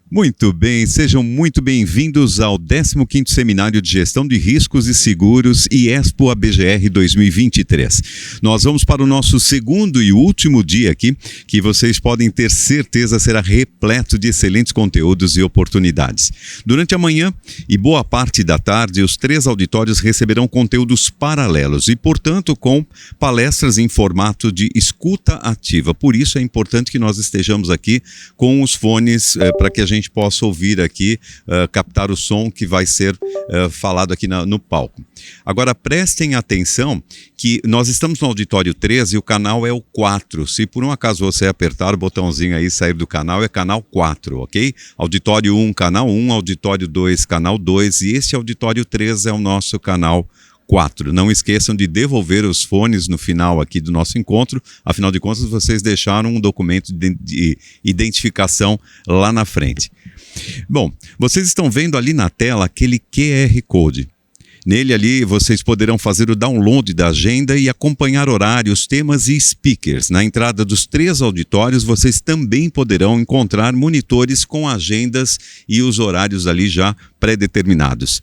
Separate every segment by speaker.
Speaker 1: Muito bem, sejam muito bem-vindos ao 15º Seminário de Gestão de Riscos e Seguros e Expo ABGR 2023. Nós vamos para o nosso segundo e último dia aqui, que vocês podem ter certeza será repleto de excelentes conteúdos e oportunidades. Durante a manhã e boa parte da tarde, os 3 auditórios receberão conteúdos paralelos e, portanto, com palestras em formato de escuta ativa. Por isso é importante que nós estejamos aqui com os fones para que a gente possa ouvir aqui, captar o som que vai ser falado aqui no palco. Agora prestem atenção que nós estamos no auditório 3 e o canal é o 4. Se por um acaso você apertar o botãozinho aí e sair do canal, é canal 4, ok? Auditório 1, canal 1, auditório 2, canal 2 e esse auditório 3 é o nosso canal 4. Não esqueçam de devolver os fones no final aqui do nosso encontro. Afinal de contas, vocês deixaram um documento de identificação lá na frente. Bom, vocês estão vendo ali na tela aquele QR Code. Nele ali vocês poderão fazer o download da agenda e acompanhar horários, temas e speakers. Na entrada dos 3 auditórios vocês também poderão encontrar monitores com agendas e os horários ali já pré-determinados.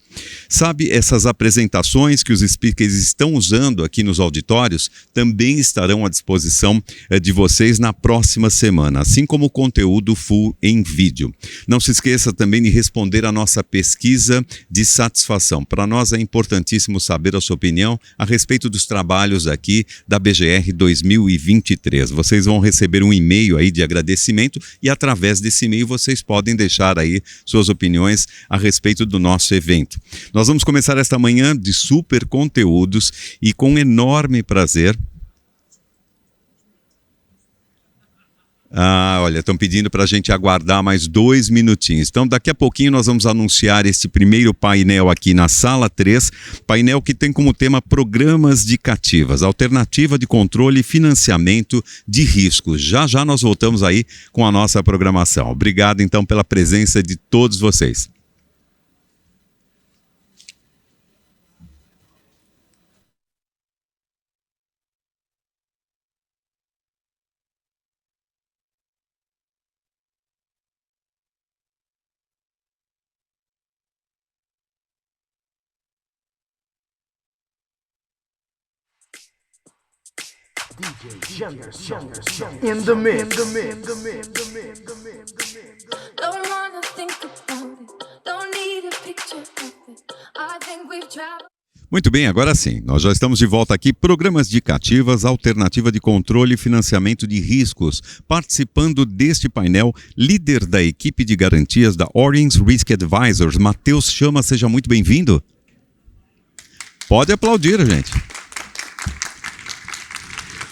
Speaker 1: Sabe, essas apresentações que os speakers estão usando aqui nos auditórios também estarão à disposição de vocês na próxima semana, assim como o conteúdo full em vídeo. Não se esqueça também de responder a nossa pesquisa de satisfação. Para nós é importantíssimo saber a sua opinião a respeito dos trabalhos aqui da BGR 2023. Vocês vão receber um e-mail aí de agradecimento e através desse e-mail vocês podem deixar aí suas opiniões a respeito do nosso evento. Nós vamos começar esta manhã de super conteúdos e com enorme prazer. Olha, estão pedindo para a gente aguardar mais 2 minutinhos. Então, daqui a pouquinho nós vamos anunciar este primeiro painel aqui na Sala 3, painel que tem como tema Programas de Cativas, alternativa de controle e financiamento de riscos. Já já nós voltamos aí com a nossa programação. Obrigado, então, pela presença de todos vocês.
Speaker 2: In the mix.
Speaker 3: Don't wanna think about it. Don't need a picture of it. I think we've traveled.
Speaker 1: Muito bem, agora sim, nós já estamos de volta aqui, Programas de Cativas, alternativa de controle e financiamento de riscos. Participando deste painel, líder da equipe de garantias da Orange Risk Advisors, Matheus Chama, seja muito bem-vindo. Pode aplaudir, gente.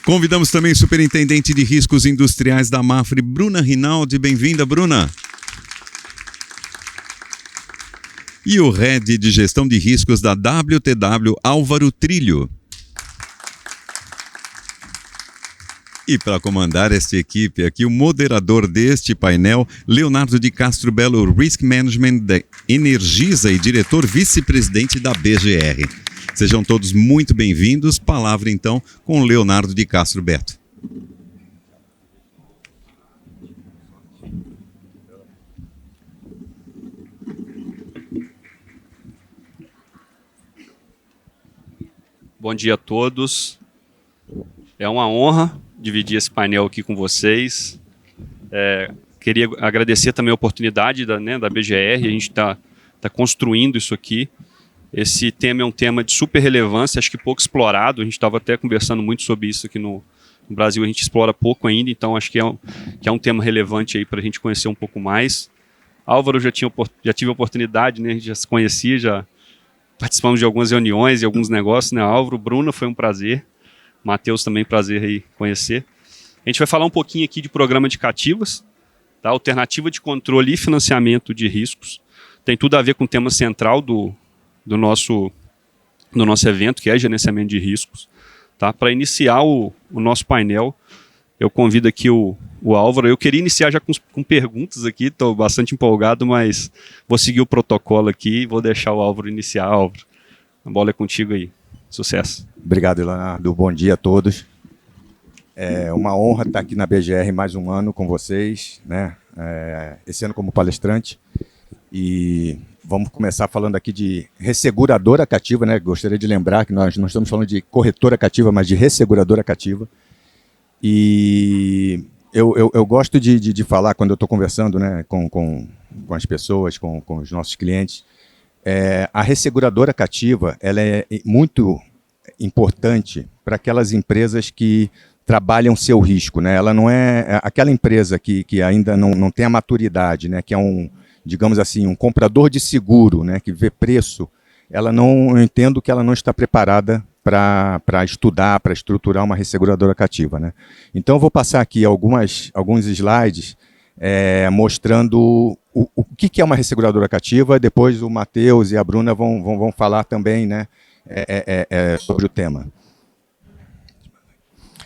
Speaker 1: Convidamos também o Superintendente de Riscos Industriais da Mafre, Bruna Rinaldi. Bem-vinda, Bruna. E o Head de Gestão de Riscos da WTW, Álvaro Trilho. E para comandar esta equipe aqui, o moderador deste painel, Leonardo de Castro Belo, Risk Management da Energisa e diretor vice-presidente da BGR. Sejam todos muito bem-vindos. Palavra, então, com Leonardo de Castro Beto.
Speaker 4: Bom dia a todos. É uma honra dividir esse painel aqui com vocês. Queria agradecer também a oportunidade da BGR. A gente está construindo isso aqui. Esse tema é um tema de super relevância, acho que pouco explorado. A gente estava até conversando muito sobre isso aqui no Brasil. A gente explora pouco ainda, então acho que é um tema relevante aí para a gente conhecer um pouco mais. Álvaro já tive a oportunidade, né? A gente já se conhecia, já participamos de algumas reuniões e alguns negócios, né, Álvaro? Bruna, foi um prazer. Matheus também, prazer aí conhecer. A gente vai falar um pouquinho aqui de programa de cativas, tá? Alternativa de controle e financiamento de riscos. Tem tudo a ver com o tema central do nosso evento, que é gerenciamento de riscos. Tá? Para iniciar o nosso painel, eu convido aqui o Álvaro. Eu queria iniciar já com perguntas aqui, estou bastante empolgado, mas vou seguir o protocolo aqui e vou deixar o Álvaro iniciar. Álvaro, a bola é contigo aí. Sucesso.
Speaker 5: Obrigado, Leonardo. Bom dia a todos. É uma honra estar aqui na BGR mais um ano com vocês, né? esse ano como palestrante. E vamos começar falando aqui de resseguradora cativa, né? Gostaria de lembrar que nós não estamos falando de corretora cativa, mas de resseguradora cativa. E eu gosto de falar, quando eu estou conversando, né, com as pessoas, com os nossos clientes, a resseguradora cativa ela é muito importante para aquelas empresas que trabalham seu risco, né? Ela não é aquela empresa que ainda não tem a maturidade, né? Que é digamos assim, um comprador de seguro, né? Que vê preço. Eu entendo que ela não está preparada para estudar, para estruturar uma resseguradora cativa, né? Então eu vou passar aqui alguns slides mostrando o que é uma resseguradora cativa. Depois o Matheus e a Bruna vão falar também, né, sobre o tema.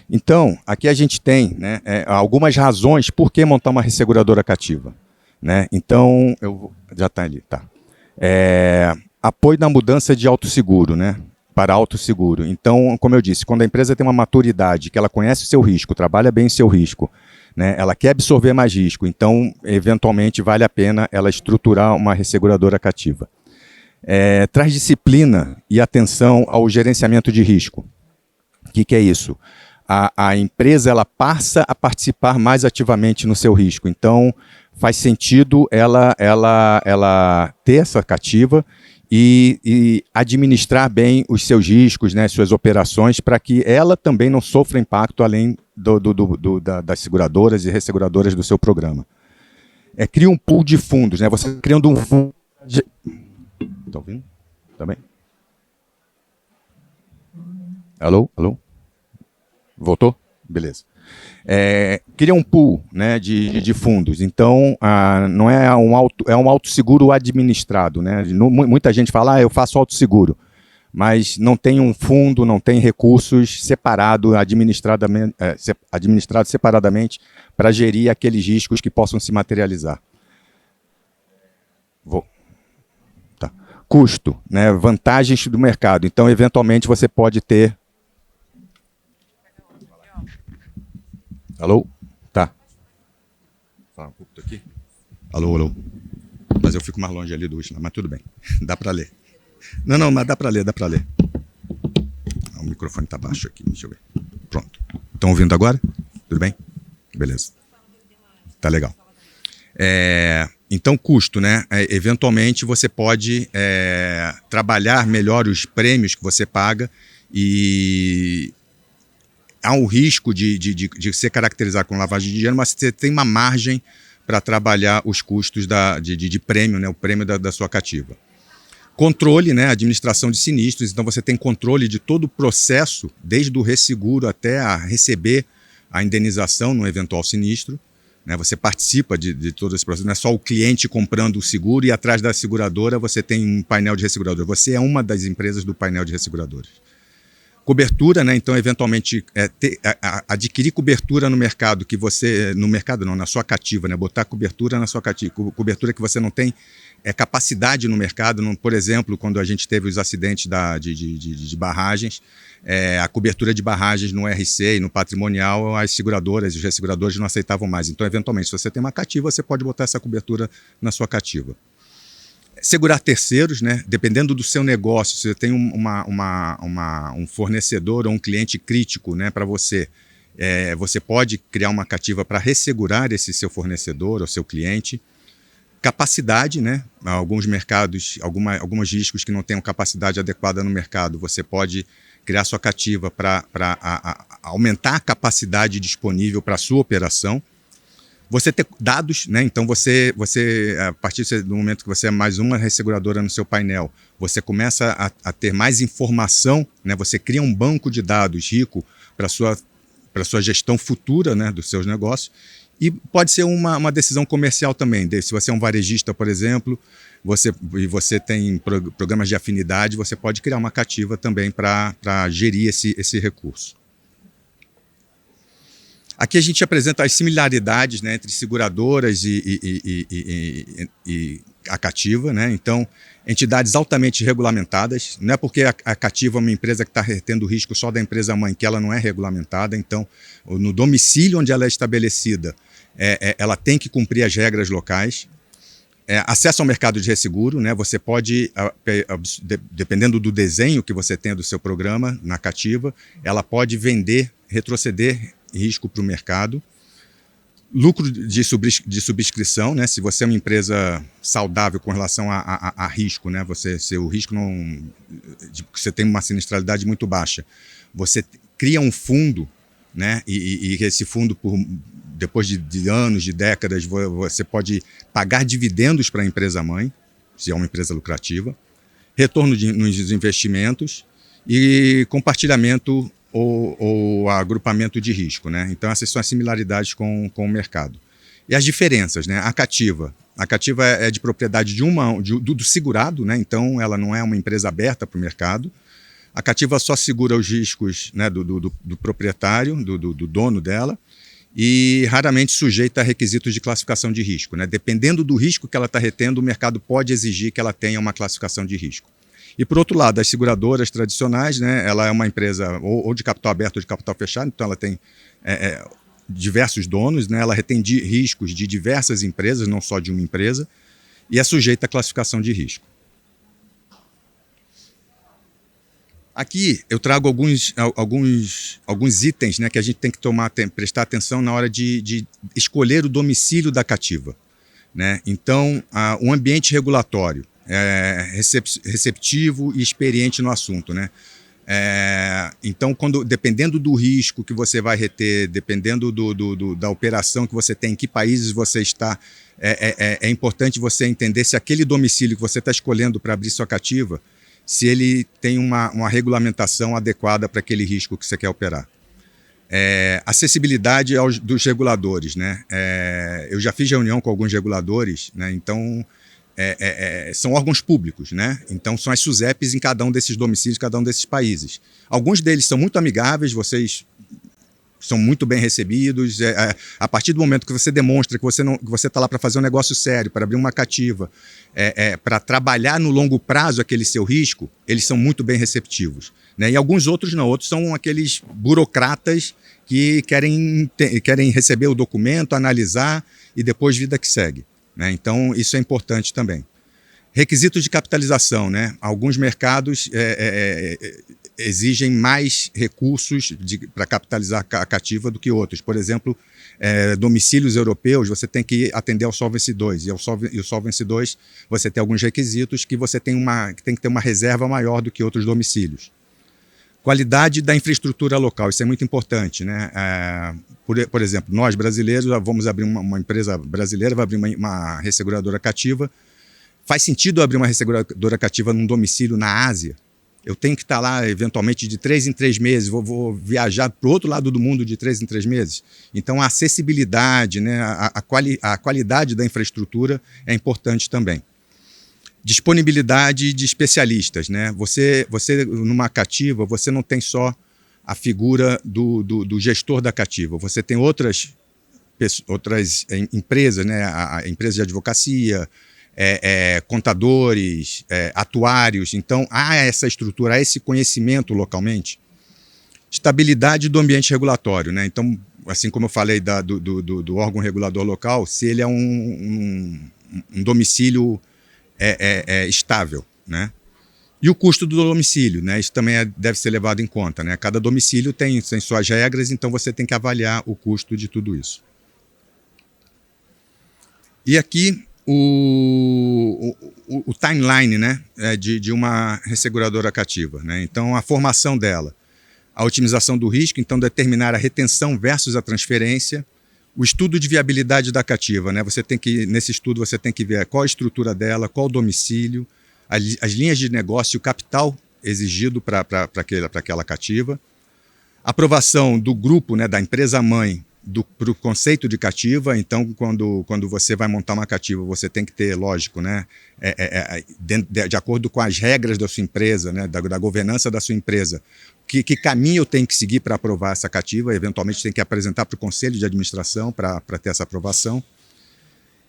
Speaker 5: Então, aqui a gente tem, né, algumas razões por que montar uma resseguradora cativa, né? Então, já está ali, tá. Apoio na mudança de autosseguro, né, para autosseguro. Então, como eu disse, quando a empresa tem uma maturidade, que ela conhece o seu risco, trabalha bem o seu risco, né, ela quer absorver mais risco, então, eventualmente, vale a pena ela estruturar uma resseguradora cativa. Traz disciplina e atenção ao gerenciamento de risco. O que é isso? A empresa ela passa a participar mais ativamente no seu risco. Então, faz sentido ela ter essa cativa e administrar bem os seus riscos, né, suas operações, para que ela também não sofra impacto além das seguradoras e resseguradoras do seu programa. Cria um pool de fundos, né? Você criando um fundo. Está ouvindo? Tá bem? Alô? Alô? Voltou? Beleza. Cria um pool, né, de fundos. Então, não é um autosseguro administrado, né? Muita gente fala, eu faço autosseguro, mas não tem um fundo, não tem recursos administrados separadamente para gerir aqueles riscos que possam se materializar. Tá. Custo, né, vantagens do mercado. Então, eventualmente, você pode ter... Alô? Tá. Fala um pouco aqui. Alô, alô. Mas eu fico mais longe ali do último, mas tudo bem. Dá para ler. Não, mas dá para ler. O microfone está baixo aqui, deixa eu ver. Pronto. Estão ouvindo agora? Tudo bem? Beleza. Tá legal. Então, custo, né? Eventualmente você pode trabalhar melhor os prêmios que você paga e... há um risco de ser caracterizado com lavagem de dinheiro, mas você tem uma margem para trabalhar os custos de prêmio, né, o prêmio da sua cativa. Controle, né, administração de sinistros, então você tem controle de todo o processo, desde o resseguro até a receber a indenização no eventual sinistro, né, você participa de todo esse processo, não é só o cliente comprando o seguro e atrás da seguradora você tem um painel de resseguradora, você é uma das empresas do painel de resseguradoras. Cobertura, né? Então, eventualmente, adquirir cobertura no mercado que você... No mercado não, na sua cativa, né? Botar cobertura na sua cativa. Cobertura que você não tem capacidade no mercado. Por exemplo, quando a gente teve os acidentes de barragens, a cobertura de barragens no RC e no patrimonial, as seguradoras e os resseguradores não aceitavam mais. Então, eventualmente, se você tem uma cativa, você pode botar essa cobertura na sua cativa. Segurar terceiros, né? Dependendo do seu negócio, se você tem um fornecedor ou um cliente crítico, né, para você, você pode criar uma cativa para ressegurar esse seu fornecedor ou seu cliente. Capacidade, né? Alguns mercados, alguns riscos que não tenham capacidade adequada no mercado, você pode criar sua cativa para aumentar a capacidade disponível para a sua operação. Você ter dados, né? Então você a partir do momento que você é mais uma resseguradora no seu painel, você começa a ter mais informação, né? Você cria um banco de dados rico para sua gestão futura, né, dos seus negócios. E pode ser uma decisão comercial também. Se você é um varejista, por exemplo, você tem programas de afinidade, você pode criar uma cativa também para gerir esse recurso. Aqui a gente apresenta as similaridades, né, entre seguradoras e a cativa, né? Então, entidades altamente regulamentadas. Não é porque a cativa é uma empresa que está retendo o risco só da empresa-mãe que ela não é regulamentada. Então, no domicílio onde ela é estabelecida, ela tem que cumprir as regras locais. Acesso ao mercado de resseguro, né? Você pode, dependendo do desenho que você tem do seu programa na cativa, ela pode retroceder risco para o mercado. Lucro de subscrição, né? Se você é uma empresa saudável com relação a risco, né? Se o risco você tem uma sinistralidade muito baixa, você cria um fundo, né? E esse fundo, depois de anos, de décadas, você pode pagar dividendos para a empresa-mãe, se é uma empresa lucrativa, retorno nos investimentos e compartilhamento ou agrupamento de risco, né? Então, essas são as similaridades com o mercado. E as diferenças, né? A cativa é de propriedade do segurado, né? Então, ela não é uma empresa aberta para o mercado. A cativa só segura os riscos, né, do proprietário, do dono dela, e raramente sujeita a requisitos de classificação de risco, né? Dependendo do risco que ela está retendo, o mercado pode exigir que ela tenha uma classificação de risco. E, por outro lado, as seguradoras tradicionais, né, ela é uma empresa ou de capital aberto ou de capital fechado, então ela tem diversos donos, né, ela retém riscos de diversas empresas, não só de uma empresa, e é sujeita à classificação de risco. Aqui eu trago alguns itens, né, que a gente tem que prestar atenção na hora de escolher o domicílio da cativa, né? Então, um ambiente regulatório receptivo e experiente no assunto, né? Então, dependendo do risco que você vai reter, dependendo da operação que você tem, em que países você está, é importante você entender se aquele domicílio que você está escolhendo para abrir sua cativa, se ele tem uma regulamentação adequada para aquele risco que você quer operar. Acessibilidade dos reguladores, né? Eu já fiz reunião com alguns reguladores, né? Então, são órgãos públicos, né? Então, são as SUSEPs em cada um desses domicílios, cada um desses países. Alguns deles são muito amigáveis, vocês são muito bem recebidos. A partir do momento que você demonstra que você está lá para fazer um negócio sério, para abrir uma cativa, para trabalhar no longo prazo aquele seu risco, eles são muito bem receptivos, né? E alguns outros não, outros são aqueles burocratas que querem receber o documento, analisar e depois vida que segue, né? Então, isso é importante também. Requisitos de capitalização, né? Alguns mercados exigem mais recursos para capitalizar a cativa do que outros. Por exemplo, domicílios europeus, você tem que atender ao Solvency II. E o Solvency II, você tem alguns requisitos que você tem que ter uma reserva maior do que outros domicílios. Qualidade da infraestrutura local, isso é muito importante, né? Por exemplo, nós brasileiros vamos abrir uma empresa brasileira, vai abrir uma resseguradora cativa. Faz sentido abrir uma resseguradora cativa num domicílio na Ásia? Eu tenho que estar lá, eventualmente, de 3 em 3 meses, vou viajar para o outro lado do mundo de 3 em 3 meses. Então, a acessibilidade, né, a qualidade da infraestrutura é importante também. Disponibilidade de especialistas, né? Você numa cativa, você não tem só a figura do gestor da cativa, você tem outras empresas, né? A empresa de advocacia, contadores, atuários. Então, há essa estrutura, há esse conhecimento localmente. Estabilidade do ambiente regulatório, né? Então, assim como eu falei do órgão regulador local, se ele é um domicílio estável, né? E o custo do domicílio, né? Isso também deve ser levado em conta, né? Cada domicílio tem suas regras, então você tem que avaliar o custo de tudo isso. E aqui o timeline, né, de uma resseguradora cativa, né? Então, a formação dela, a otimização do risco, então determinar a retenção versus a transferência, o estudo de viabilidade da cativa, né? Nesse estudo você tem que ver qual a estrutura dela, qual o domicílio, as linhas de negócio, o capital exigido para aquela cativa, aprovação do grupo, né, da empresa-mãe, para o conceito de cativa. Então, quando você vai montar uma cativa, você tem que ter, lógico, né, de acordo com as regras da sua empresa, né, da governança da sua empresa, que caminho eu tenho que seguir para aprovar essa cativa. Eventualmente tem que apresentar para o conselho de administração para ter essa aprovação.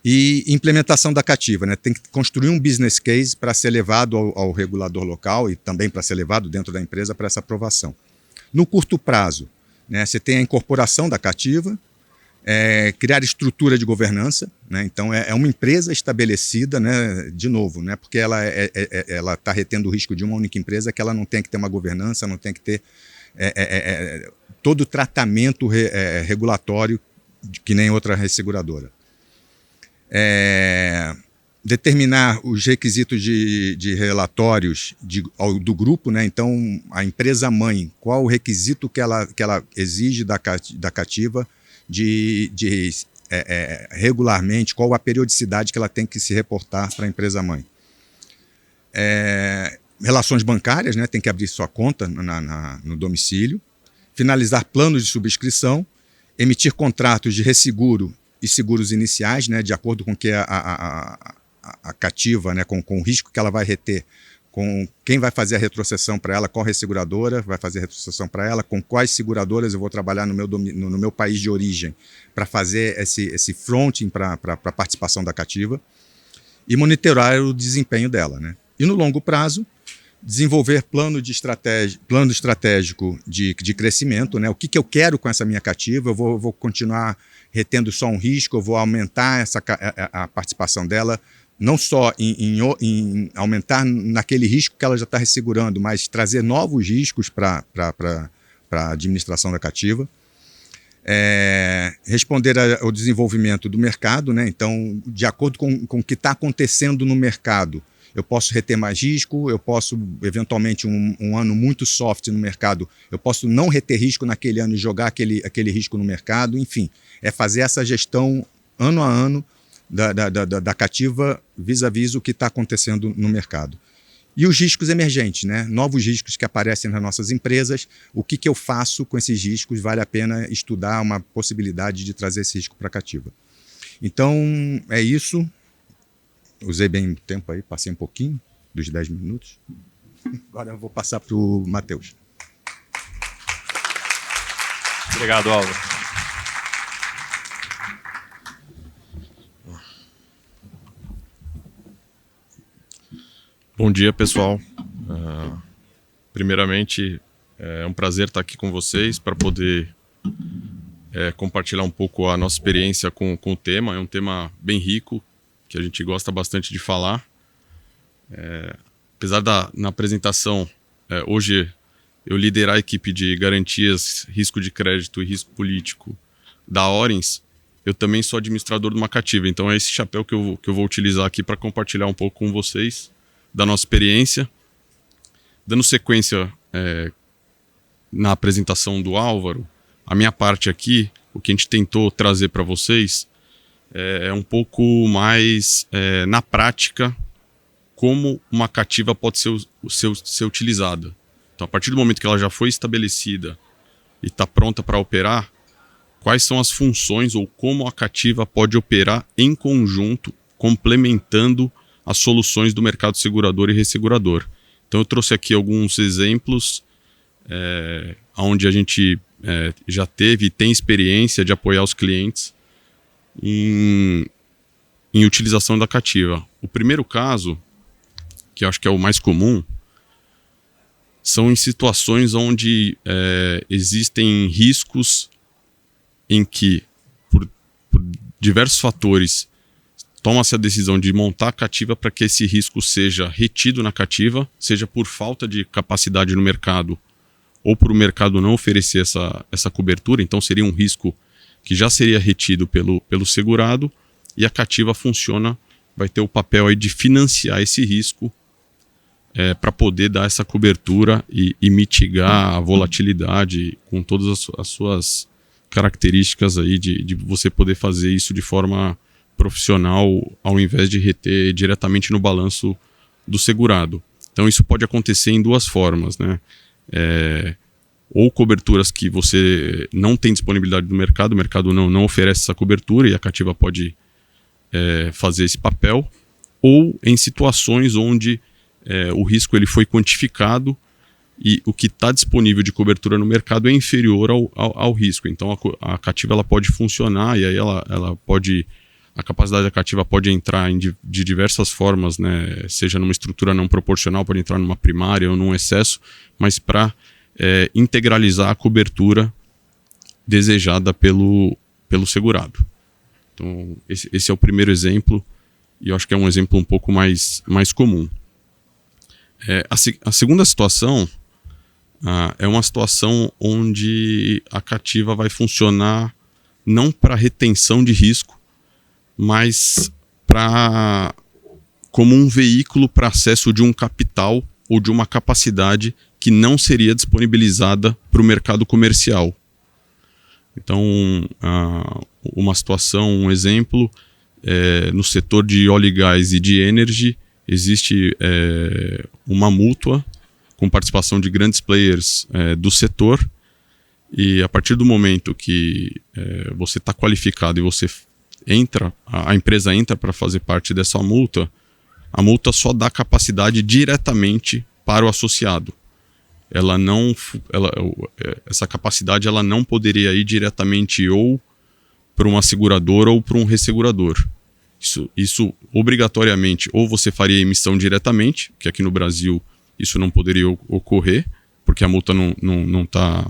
Speaker 5: E implementação da cativa, né, tem que construir um business case para ser levado ao regulador local e também para ser levado dentro da empresa para essa aprovação. No curto prazo, né, você tem a incorporação da cativa, Criar estrutura de governança, né? Então é uma empresa estabelecida, né? De novo, né? Porque ela está retendo o risco de uma única empresa, que ela não tem que ter uma governança, não tem que ter todo o tratamento regulatório que nem outra resseguradora. Determinar os requisitos de relatórios do grupo, né? Então a empresa mãe, qual o requisito que ela exige da cativa, regularmente, qual a periodicidade que ela tem que se reportar para a empresa-mãe. Relações bancárias, né, tem que abrir sua conta no domicílio, finalizar planos de subscrição, emitir contratos de resseguro e seguros iniciais, né, de acordo com que a cativa, né, com o risco que ela vai reter, com quem vai fazer a retrocessão para ela, qual resseguradora vai fazer a retrocessão para ela, com quais seguradoras eu vou trabalhar no meu país de origem para fazer esse fronting para a participação da cativa e monitorar o desempenho dela, né? E no longo prazo, desenvolver plano estratégico de crescimento, né? O que eu quero com essa minha cativa? Eu vou continuar retendo só um risco, eu vou aumentar a participação dela, não só em aumentar naquele risco que ela já está ressegurando, mas trazer novos riscos para a administração da cativa. Responder ao desenvolvimento do mercado, né? Então, de acordo com o que está acontecendo no mercado, eu posso reter mais risco, eu posso, eventualmente, um ano muito soft no mercado, eu posso não reter risco naquele ano e jogar aquele risco no mercado, enfim, fazer essa gestão ano a ano da cativa vis-à-vis o que está acontecendo no mercado. E os riscos emergentes, né? Novos riscos que aparecem nas nossas empresas, o que eu faço com esses riscos? Vale a pena estudar uma possibilidade de trazer esse risco para a cativa. Então, é isso. Usei bem o tempo aí, passei um pouquinho dos 10 minutos. Agora eu vou passar para o Matheus.
Speaker 4: Obrigado, Álvaro.
Speaker 2: Bom dia, pessoal. Primeiramente, é um prazer estar aqui com vocês para poder compartilhar um pouco a nossa experiência com o tema. É um tema bem rico, que a gente gosta bastante de falar. Apesar na apresentação, hoje eu liderar a equipe de garantias, risco de crédito e risco político da Orens, eu também sou administrador de uma cativa. Então é esse chapéu que eu vou utilizar aqui para compartilhar um pouco com vocês da nossa experiência. Dando sequência na apresentação do Álvaro, a minha parte aqui, o que a gente tentou trazer para vocês é um pouco mais na prática como uma cativa pode ser utilizada. Então, a partir do momento que ela já foi estabelecida e está pronta para operar, quais são as funções ou como a cativa pode operar em conjunto, complementando as soluções do mercado segurador e ressegurador. Então eu trouxe aqui alguns exemplos onde a gente já teve e tem experiência de apoiar os clientes em utilização da cativa. O primeiro caso, que eu acho que é o mais comum, são em situações onde existem riscos em que, por diversos fatores, toma-se a decisão de montar a cativa para que esse risco seja retido na cativa, seja por falta de capacidade no mercado ou por o mercado não oferecer essa cobertura. Então seria um risco que já seria retido pelo segurado, e a cativa vai ter o papel aí de financiar esse risco para poder dar essa cobertura e mitigar a volatilidade com todas as suas características aí de você poder fazer isso de forma profissional, ao invés de reter diretamente no balanço do segurado. Então isso pode acontecer em duas formas, né? Ou coberturas que você não tem disponibilidade do mercado, o mercado não oferece essa cobertura e a cativa pode fazer esse papel, ou em situações onde o risco ele foi quantificado e o que está disponível de cobertura no mercado é inferior ao risco. Então a cativa ela pode funcionar e aí ela pode... A capacidade da cativa pode entrar de diversas formas, né? Seja numa estrutura não proporcional, pode entrar numa primária ou num excesso, mas para integralizar a cobertura desejada pelo pelo segurado. Então, esse é o primeiro exemplo, e eu acho que é um exemplo um pouco mais comum. A segunda situação é uma situação onde a cativa vai funcionar não para retenção de risco, mas como um veículo para acesso de um capital ou de uma capacidade que não seria disponibilizada para o mercado comercial. Então, uma situação, um exemplo, no setor de óleo e gás e de energy, existe uma mútua com participação de grandes players do setor, e a partir do momento que você está qualificado e você a empresa entra para fazer parte dessa multa, a multa só dá capacidade diretamente para o associado. Essa capacidade ela não poderia ir diretamente ou para uma seguradora ou para um ressegurador. Isso obrigatoriamente, ou você faria emissão diretamente, que aqui no Brasil isso não poderia ocorrer, porque a multa não está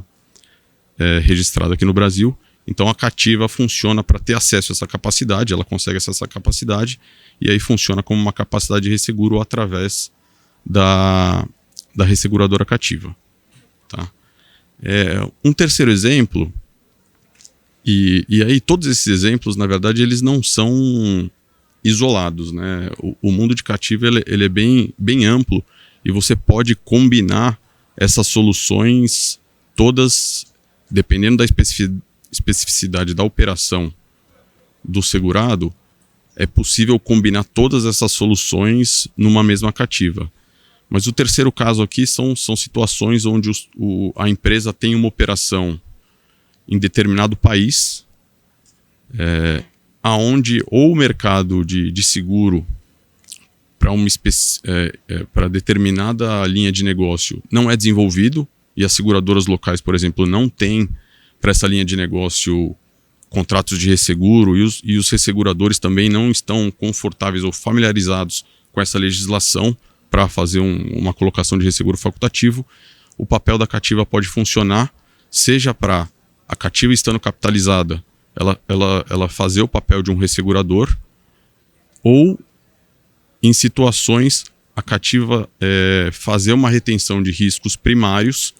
Speaker 2: registrada aqui no Brasil. Então a cativa funciona para ter acesso a essa capacidade, ela consegue acessar essa capacidade, e aí funciona como uma capacidade de resseguro através da resseguradora cativa. Tá? Um terceiro exemplo, e aí todos esses exemplos, na verdade, eles não são isolados, né? O mundo de cativa ele é bem amplo, e você pode combinar essas soluções todas, dependendo da especificidade da operação do segurado, é possível combinar todas essas soluções numa mesma cativa. Mas o terceiro caso aqui são situações onde a empresa tem uma operação em determinado país, aonde ou o mercado de seguro para determinada linha de negócio não é desenvolvido, e as seguradoras locais, por exemplo, não têm para essa linha de negócio contratos de resseguro, e os resseguradores também não estão confortáveis ou familiarizados com essa legislação para fazer uma colocação de resseguro facultativo. O papel da cativa pode funcionar, seja para a cativa estando capitalizada, ela fazer o papel de um ressegurador, ou em situações a cativa fazer uma retenção de riscos primários,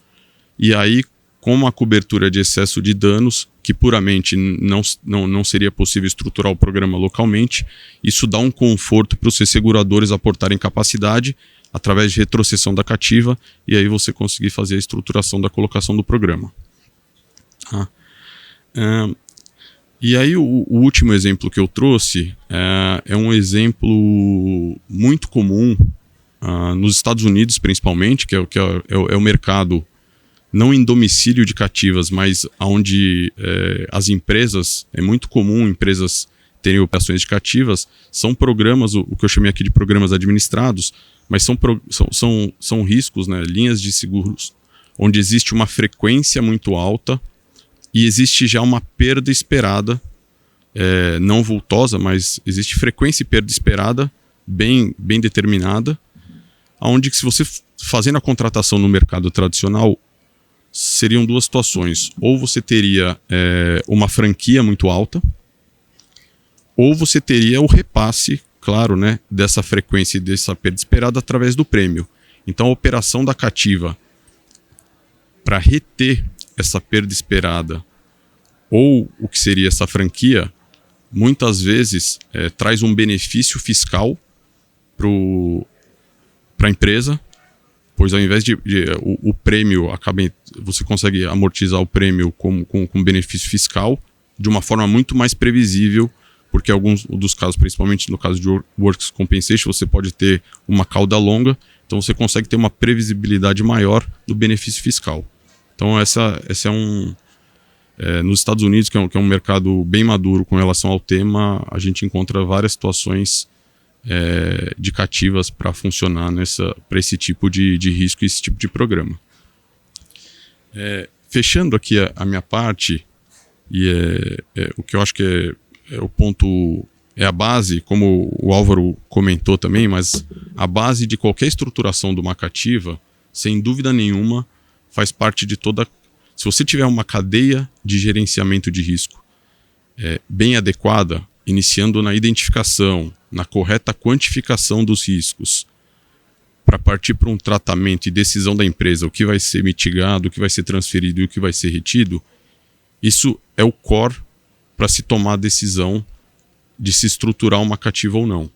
Speaker 2: e aí com uma cobertura de excesso de danos, que puramente não seria possível estruturar o programa localmente, isso dá um conforto para os resseguradores aportarem capacidade através de retrocessão da cativa, e aí você conseguir fazer a estruturação da colocação do programa. E aí o último exemplo que eu trouxe é um exemplo muito comum nos Estados Unidos, principalmente, que é o mercado não em domicílio de cativas, mas onde as empresas, é muito comum empresas terem operações de cativas, são programas, o que eu chamei aqui de programas administrados, mas são riscos, né, linhas de seguros, onde existe uma frequência muito alta e existe já uma perda esperada, não vultosa, mas existe frequência e perda esperada bem determinada, onde se você fazendo a contratação no mercado tradicional, seriam duas situações. Ou você teria uma franquia muito alta, ou você teria o repasse, claro, né, dessa frequência e dessa perda esperada através do prêmio. Então a operação da cativa para reter essa perda esperada, ou o que seria essa franquia, muitas vezes traz um benefício fiscal para a empresa, pois ao invés de o prêmio você consegue amortizar o prêmio com benefício fiscal de uma forma muito mais previsível, porque alguns dos casos, principalmente no caso de Workers' Compensation, você pode ter uma cauda longa, então você consegue ter uma previsibilidade maior do benefício fiscal. Então essa é nos Estados Unidos, que é um mercado bem maduro com relação ao tema, a gente encontra várias situações de cativas para funcionar para esse tipo de risco e esse tipo de programa. Fechando aqui a minha parte, e o que eu acho que é o ponto, a base, como o Álvaro comentou também, mas a base de qualquer estruturação de uma cativa, sem dúvida nenhuma, faz parte de toda... Se você tiver uma cadeia de gerenciamento de risco bem adequada, iniciando na identificação, na correta quantificação dos riscos, para partir para um tratamento e decisão da empresa, o que vai ser mitigado, o que vai ser transferido e o que vai ser retido, isso é o core para se tomar a decisão de se estruturar uma cativa ou não.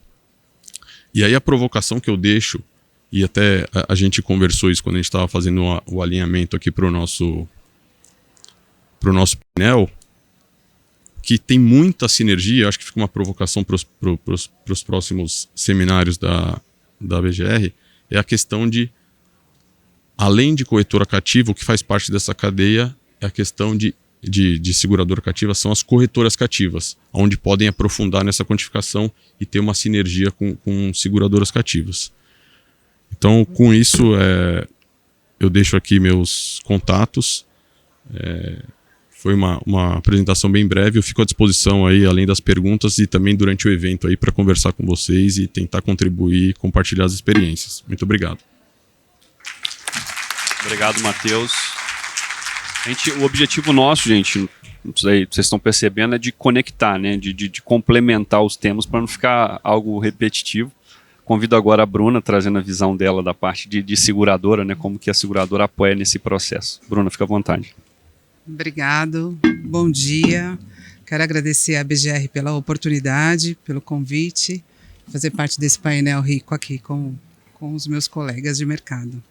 Speaker 2: E aí a provocação que eu deixo, e até a gente conversou isso quando a gente estava fazendo o alinhamento aqui para o nosso painel, que tem muita sinergia, acho que fica uma provocação para os próximos seminários da BGR, é a questão de, além de corretora cativa, o que faz parte dessa cadeia é a questão de seguradora cativa, são as corretoras cativas, onde podem aprofundar nessa quantificação e ter uma sinergia com seguradoras cativas. Então, com isso, eu deixo aqui meus contatos. Foi uma apresentação bem breve, eu fico à disposição aí, além das perguntas e também durante o evento aí para conversar com vocês e tentar contribuir e compartilhar as experiências. Muito obrigado.
Speaker 4: Obrigado, Matheus. O objetivo nosso, gente, não sei, vocês estão percebendo, é de conectar, né? de complementar os temas para não ficar algo repetitivo. Convido agora a Bruna, trazendo a visão dela da parte de seguradora, né? Como que a seguradora apoia nesse processo. Bruna, fica à vontade.
Speaker 6: Obrigado, bom dia. Quero agradecer à BGR pela oportunidade, pelo convite, fazer parte desse painel rico aqui com os meus colegas de mercado.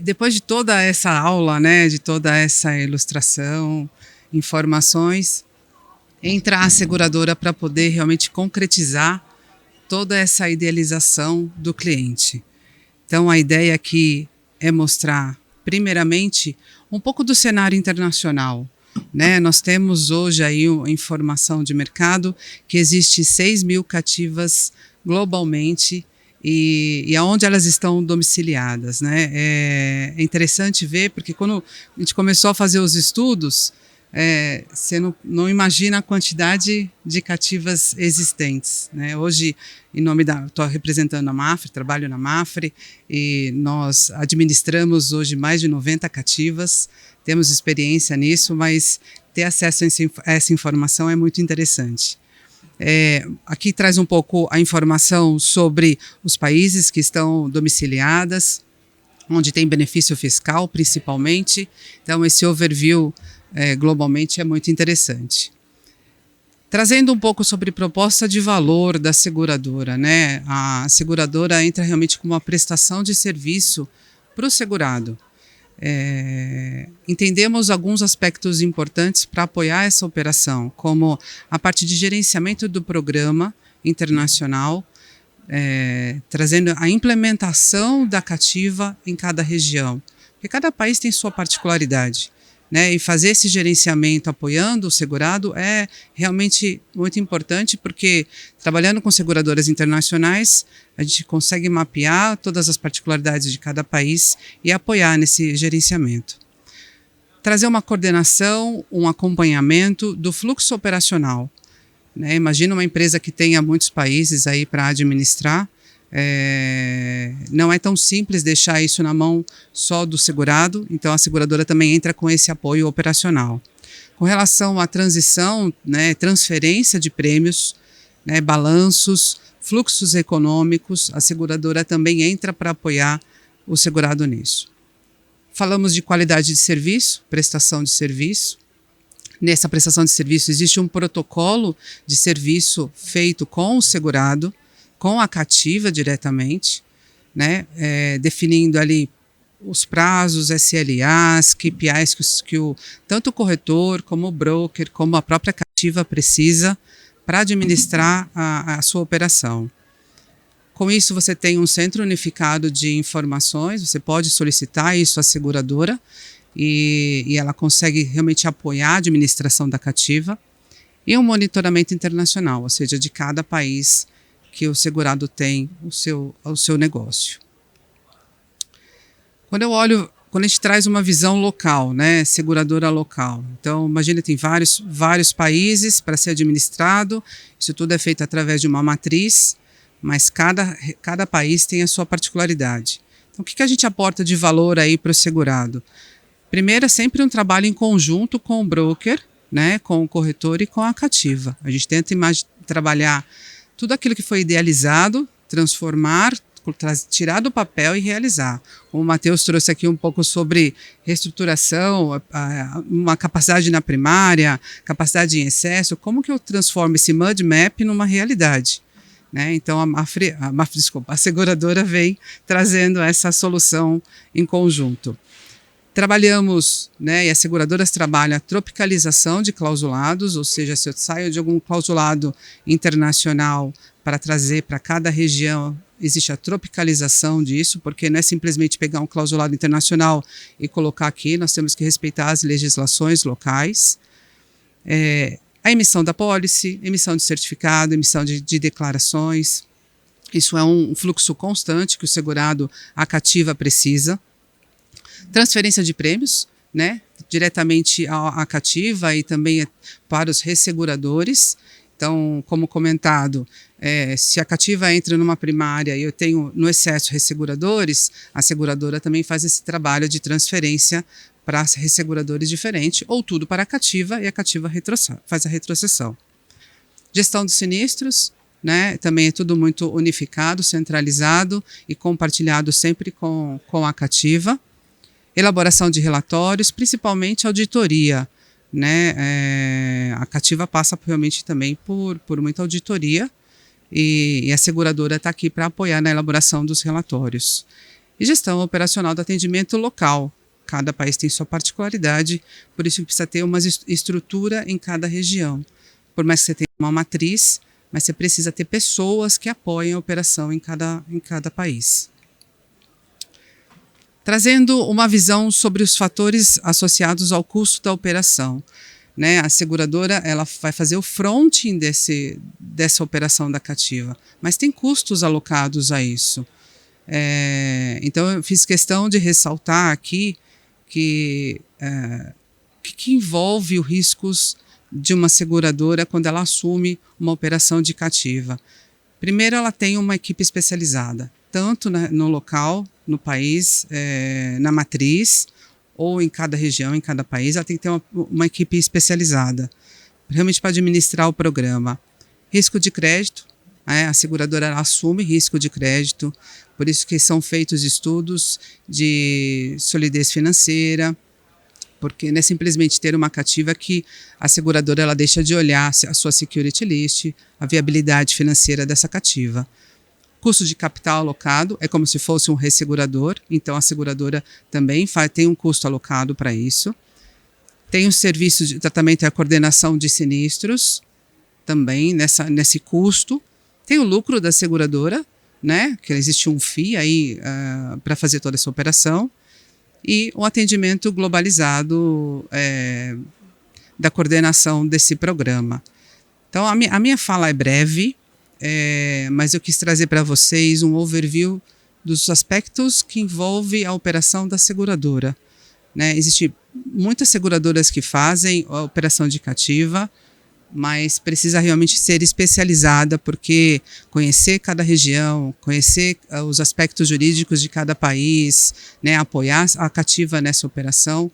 Speaker 6: Depois de toda essa aula, né, de toda essa ilustração, informações, entra a seguradora para poder realmente concretizar toda essa idealização do cliente. Então, a ideia aqui é mostrar, primeiramente, um pouco do cenário internacional, né? Nós temos hoje aí informação de mercado que existe 6.000 cativas globalmente e aonde elas estão domiciliadas, né? É interessante ver, porque quando a gente começou a fazer os estudos, você não imagina a quantidade de cativas existentes, né? Hoje, estou representando a Mafre, trabalho na Mafre, e nós administramos hoje mais de 90 cativas, temos experiência nisso, mas ter acesso a essa informação é muito interessante. Aqui traz um pouco a informação sobre os países que estão domiciliadas, onde tem benefício fiscal, principalmente. Então, esse overview globalmente é muito interessante. Trazendo um pouco sobre proposta de valor da seguradora, né? A seguradora entra realmente como uma prestação de serviço para o segurado. Entendemos alguns aspectos importantes para apoiar essa operação, como a parte de gerenciamento do programa internacional, trazendo a implementação da cativa em cada região, porque cada país tem sua particularidade, né? E fazer esse gerenciamento apoiando o segurado é realmente muito importante, porque trabalhando com seguradoras internacionais, a gente consegue mapear todas as particularidades de cada país e apoiar nesse gerenciamento. Trazer uma coordenação, um acompanhamento do fluxo operacional, né? Imagina uma empresa que tenha muitos países aí para administrar. Não é tão simples deixar isso na mão só do segurado, então a seguradora também entra com esse apoio operacional. Com relação à transição, né, transferência de prêmios, né, balanços, fluxos econômicos, a seguradora também entra para apoiar o segurado nisso. Falamos de qualidade de serviço, prestação de serviço. Nessa prestação de serviço existe um protocolo de serviço feito com o segurado, com a cativa diretamente, né, definindo ali os prazos, SLAs, KPIs que tanto o corretor, como o broker, como a própria cativa precisa para administrar a sua operação. Com isso, você tem um centro unificado de informações, você pode solicitar isso à seguradora e ela consegue realmente apoiar a administração da cativa, e um monitoramento internacional, ou seja, de cada país que o segurado tem o seu negócio. Quando a gente traz uma visão local, né, seguradora local, então imagina, tem vários países para ser administrado, isso tudo é feito através de uma matriz, mas cada país tem a sua particularidade. Então, o que a gente aporta de valor aí para o segurado? Primeiro, é sempre um trabalho em conjunto com o broker, né, com o corretor e com a cativa. A gente tenta trabalhar tudo aquilo que foi idealizado, transformar, tirar do papel e realizar. Como o Matheus trouxe aqui um pouco sobre reestruturação, uma capacidade na primária, capacidade em excesso, como que eu transformo esse mud map numa realidade? Né? Então, a seguradora vem trazendo essa solução em conjunto. Trabalhamos, né, e as seguradoras trabalham a tropicalização de clausulados, ou seja, se eu saio de algum clausulado internacional para trazer para cada região, existe a tropicalização disso, porque não é simplesmente pegar um clausulado internacional e colocar aqui, nós temos que respeitar as legislações locais. A emissão da pólice, emissão de certificado, emissão de declarações. Isso é um fluxo constante que o segurado, a cativa, precisa. Transferência de prêmios, né, diretamente à cativa e também para os resseguradores. Então, como comentado, se a cativa entra numa primária e eu tenho no excesso resseguradores, a seguradora também faz esse trabalho de transferência para resseguradores diferentes, ou tudo para a cativa e a cativa faz a retrocessão. Gestão dos sinistros, né, também é tudo muito unificado, centralizado e compartilhado sempre com a cativa. Elaboração de relatórios, principalmente auditoria, né? A cativa passa realmente também por muita auditoria e a seguradora está aqui para apoiar na elaboração dos relatórios. E gestão operacional do atendimento local. Cada país tem sua particularidade, por isso precisa ter uma estrutura em cada região. Por mais que você tenha uma matriz, mas você precisa ter pessoas que apoiem a operação em cada país. Trazendo uma visão sobre os fatores associados ao custo da operação. Né? A seguradora ela vai fazer o fronting dessa operação da cativa, mas tem custos alocados a isso. Então, eu fiz questão de ressaltar aqui que envolve os riscos de uma seguradora quando ela assume uma operação de cativa. Primeiro, ela tem uma equipe especializada, tanto no local, no país, na matriz, ou em cada região, em cada país, ela tem que ter uma equipe especializada, realmente para administrar o programa. Risco de crédito, a seguradora ela assume risco de crédito, por isso que são feitos estudos de solidez financeira, porque não é simplesmente ter uma cativa que a seguradora ela deixa de olhar a sua security list, a viabilidade financeira dessa cativa. Custo de capital alocado é como se fosse um ressegurador, então a seguradora também tem um custo alocado para isso. Tem o serviço de tratamento e a coordenação de sinistros, também nesse custo. Tem o lucro da seguradora, né, que existe um FII aí para fazer toda essa operação. E o atendimento globalizado da coordenação desse programa. Então, a minha fala é breve, mas eu quis trazer para vocês um overview dos aspectos que envolve a operação da seguradora. Né? Existem muitas seguradoras que fazem a operação de cativa, mas precisa realmente ser especializada, porque conhecer cada região, conhecer os aspectos jurídicos de cada país, né, apoiar a cativa nessa operação,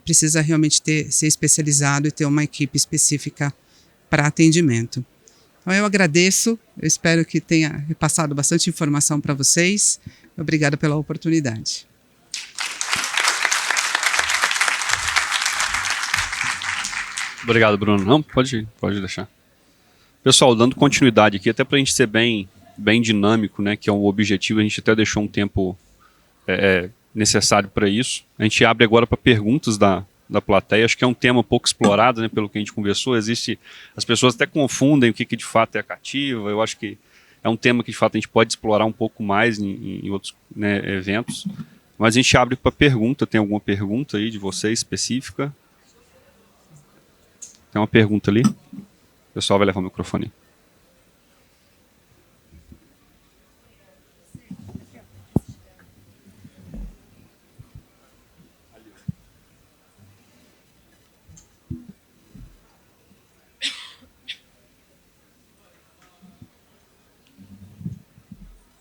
Speaker 6: precisa realmente ser especializado e ter uma equipe específica para atendimento. Então eu agradeço, eu espero que tenha repassado bastante informação para vocês. Obrigada pela oportunidade.
Speaker 4: Obrigado, Bruno. Não, pode deixar. Pessoal, dando continuidade aqui, até para a gente ser bem dinâmico, né, que é um objetivo, a gente até deixou um tempo necessário para isso. A gente abre agora para perguntas da plateia. Acho que é um tema pouco explorado, né, pelo que a gente conversou. As pessoas até confundem o que de fato é a cativa. Eu acho que é um tema que de fato a gente pode explorar um pouco mais em outros, né, eventos. Mas a gente abre para pergunta. Tem alguma pergunta aí de vocês específica? Tem uma pergunta ali. O pessoal vai levar o microfone.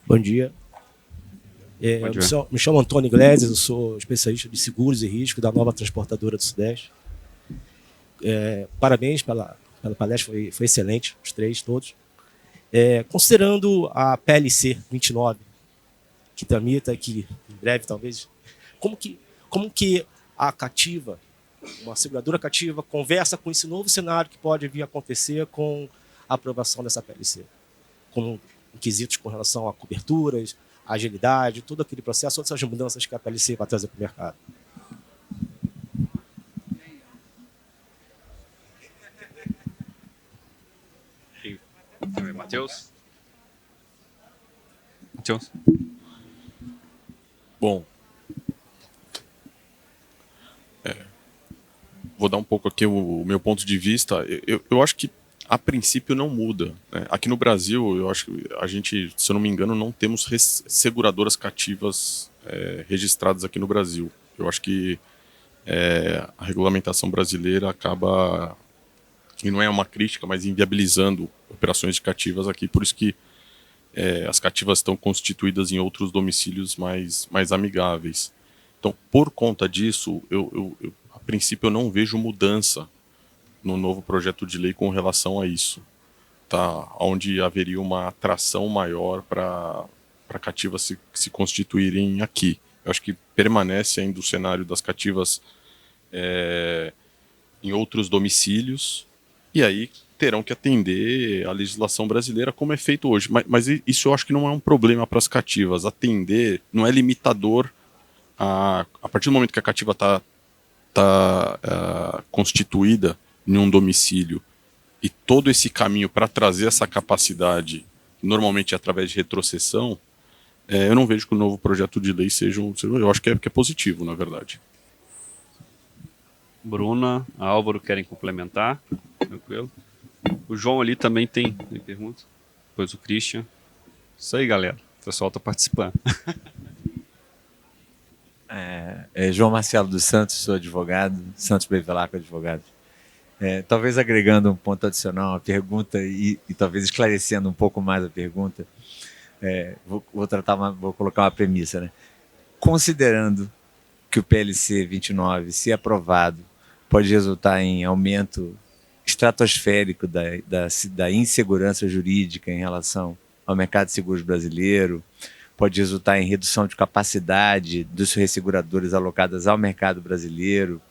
Speaker 7: Bom dia.
Speaker 4: Bom dia.
Speaker 7: Me chamo Antônio Iglesias, eu sou especialista de seguros e risco da Nova Transportadora do Sudeste. Parabéns pela palestra, foi excelente, os três, todos. Considerando a PLC 29, que tramita aqui em breve, talvez, como que a cativa, uma seguradora cativa, conversa com esse novo cenário que pode vir a acontecer com a aprovação dessa PLC? Com quesitos com relação a coberturas, agilidade, todo aquele processo, todas essas mudanças que a PLC vai trazer para o mercado.
Speaker 4: Matheus?
Speaker 2: Bom, vou dar um pouco aqui o meu ponto de vista. Eu acho que a princípio não muda, né? Aqui no Brasil, eu acho que a gente, se eu não me engano, não temos seguradoras cativas registradas aqui no Brasil. Eu acho que a regulamentação brasileira acaba, e não é uma crítica, mas inviabilizando operações de cativas aqui, por isso que as cativas estão constituídas em outros domicílios mais amigáveis. Então, por conta disso, a princípio eu não vejo mudança no novo projeto de lei com relação a isso, tá? Onde haveria uma atração maior para cativas se constituírem aqui. Eu acho que permanece ainda o cenário das cativas em outros domicílios, e aí terão que atender a legislação brasileira como é feito hoje. Mas isso eu acho que não é um problema para as cativas. Atender não é limitador a partir do momento que a cativa está constituída em um domicílio, e todo esse caminho para trazer essa capacidade, normalmente através de retrocessão, eu não vejo que o novo projeto de lei seja eu acho que é positivo, na verdade.
Speaker 4: Bruna, Álvaro querem complementar? Tranquilo. O João ali também tem pergunta. Depois o Christian. Isso aí, galera. O pessoal está participando.
Speaker 8: João Marcelo dos Santos, sou advogado, Santos Bevelaco, advogado. Talvez agregando um ponto adicional à pergunta e talvez esclarecendo um pouco mais a pergunta, vou colocar uma premissa, né? Considerando que o PLC 29, se aprovado, pode resultar em aumento estratosférico da insegurança jurídica em relação ao mercado de seguros brasileiro, pode resultar em redução de capacidade dos resseguradores alocadas ao mercado brasileiro,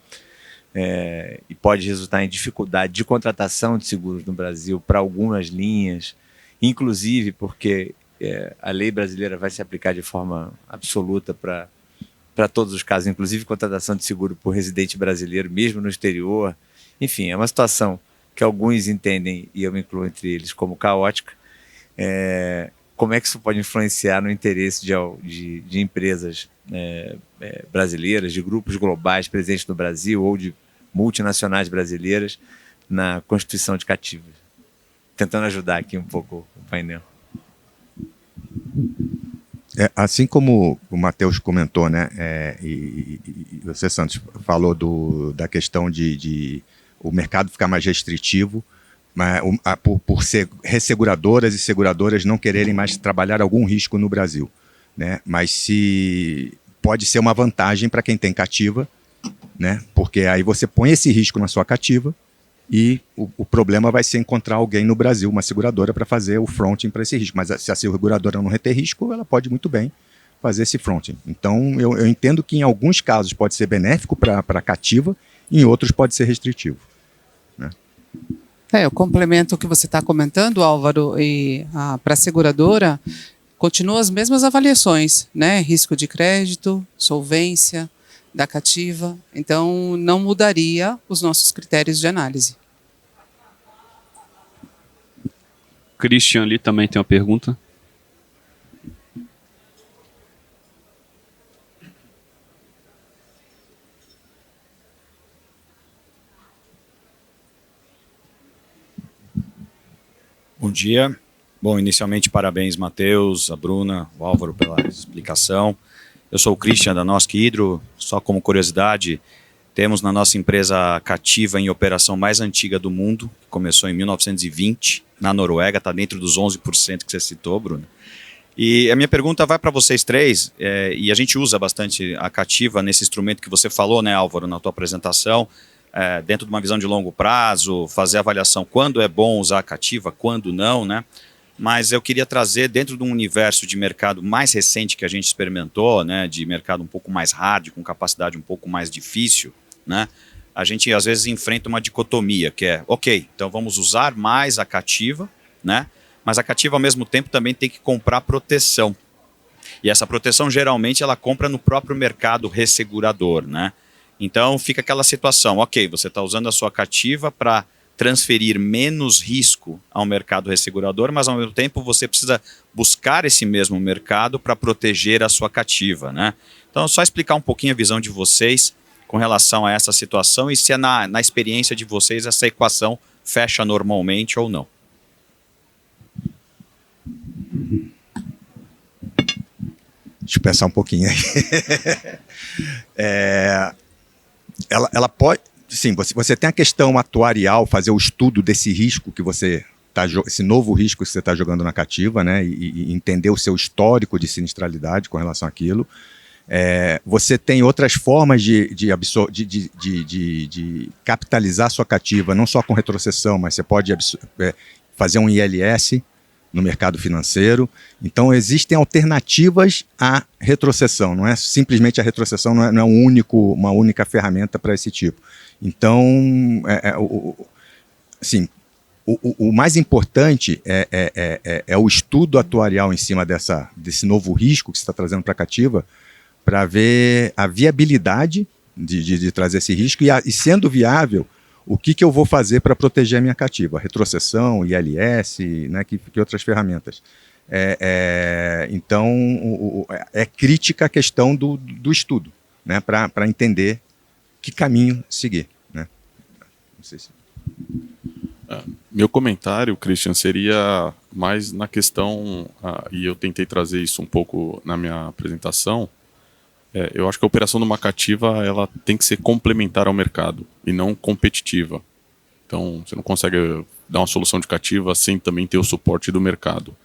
Speaker 8: e pode resultar em dificuldade de contratação de seguros no Brasil para algumas linhas, inclusive porque a lei brasileira vai se aplicar de forma absoluta para todos os casos, inclusive contratação de seguro por residente brasileiro, mesmo no exterior. Enfim, é uma situação que alguns entendem, e eu me incluo entre eles, como caótica. Como é que isso pode influenciar no interesse de empresas brasileiras, de grupos globais presentes no Brasil ou de multinacionais brasileiras na constituição de cativas? Tentando ajudar aqui um pouco o painel.
Speaker 5: Assim como o Matheus comentou, né, e você, Santos, falou da questão de o mercado ficar mais restritivo, mas, por ser resseguradoras e seguradoras não quererem mais trabalhar algum risco no Brasil, né? Mas pode ser uma vantagem para quem tem cativa, né? Porque aí você põe esse risco na sua cativa e o problema vai ser encontrar alguém no Brasil, uma seguradora, para fazer o fronting para esse risco. Mas se a seguradora não reter risco, ela pode muito bem fazer esse fronting. Então, eu entendo que em alguns casos pode ser benéfico para a cativa, em outros pode ser restritivo, né?
Speaker 6: Eu complemento o que você está comentando, Álvaro, e para a seguradora, continuam as mesmas avaliações, né? Risco de crédito, solvência da cativa, então não mudaria os nossos critérios de análise.
Speaker 4: Christian ali também tem uma pergunta.
Speaker 9: Bom dia. Bom, inicialmente parabéns, Matheus, a Bruna, o Álvaro pela explicação. Eu sou o Christian da Nosk Hydro. Só como curiosidade, temos na nossa empresa a cativa em operação mais antiga do mundo, que começou em 1920, na Noruega, está dentro dos 11% que você citou, Bruno. E a minha pergunta vai para vocês três, e a gente usa bastante a cativa nesse instrumento que você falou, né, Álvaro, na tua apresentação, dentro de uma visão de longo prazo, fazer avaliação quando é bom usar a cativa, quando não, né? Mas eu queria trazer dentro de um universo de mercado mais recente que a gente experimentou, né, de mercado um pouco mais hard, com capacidade um pouco mais difícil, né? A gente às vezes enfrenta uma dicotomia, que é, ok, então vamos usar mais a cativa, né? Mas a cativa ao mesmo tempo também tem que comprar proteção. E essa proteção geralmente ela compra no próprio mercado ressegurador, né? Então fica aquela situação, ok, você está usando a sua cativa para transferir menos risco ao mercado ressegurador, mas ao mesmo tempo você precisa buscar esse mesmo mercado para proteger a sua cativa, né? Então só explicar um pouquinho a visão de vocês com relação a essa situação e se é na experiência de vocês essa equação fecha normalmente ou não.
Speaker 5: Deixa eu pensar um pouquinho aí. Ela pode... Sim, você tem a questão atuarial, fazer o estudo desse risco que você está... Esse novo risco que você está jogando na cativa, né? E entender o seu histórico de sinistralidade com relação àquilo. Você tem outras formas de capitalizar sua cativa, não só com retrocessão, mas você pode fazer um ILS no mercado financeiro. Então, existem alternativas à retrocessão. Não é simplesmente a retrocessão, não é uma única ferramenta para esse tipo. Então, assim, o mais importante é o estudo atuarial em cima desse novo risco que você está trazendo para a cativa, para ver a viabilidade de trazer esse risco e sendo viável, o que eu vou fazer para proteger a minha cativa? Retrocessão, ILS, né, que outras ferramentas. Então, é crítica a questão do estudo, né, para entender que caminho seguir. Né? Não sei se...
Speaker 2: Meu comentário, Christian, seria mais na questão, e eu tentei trazer isso um pouco na minha apresentação. Eu acho que a operação de uma cativa ela tem que ser complementar ao mercado e não competitiva. Então, você não consegue dar uma solução de cativa sem também ter o suporte do mercado.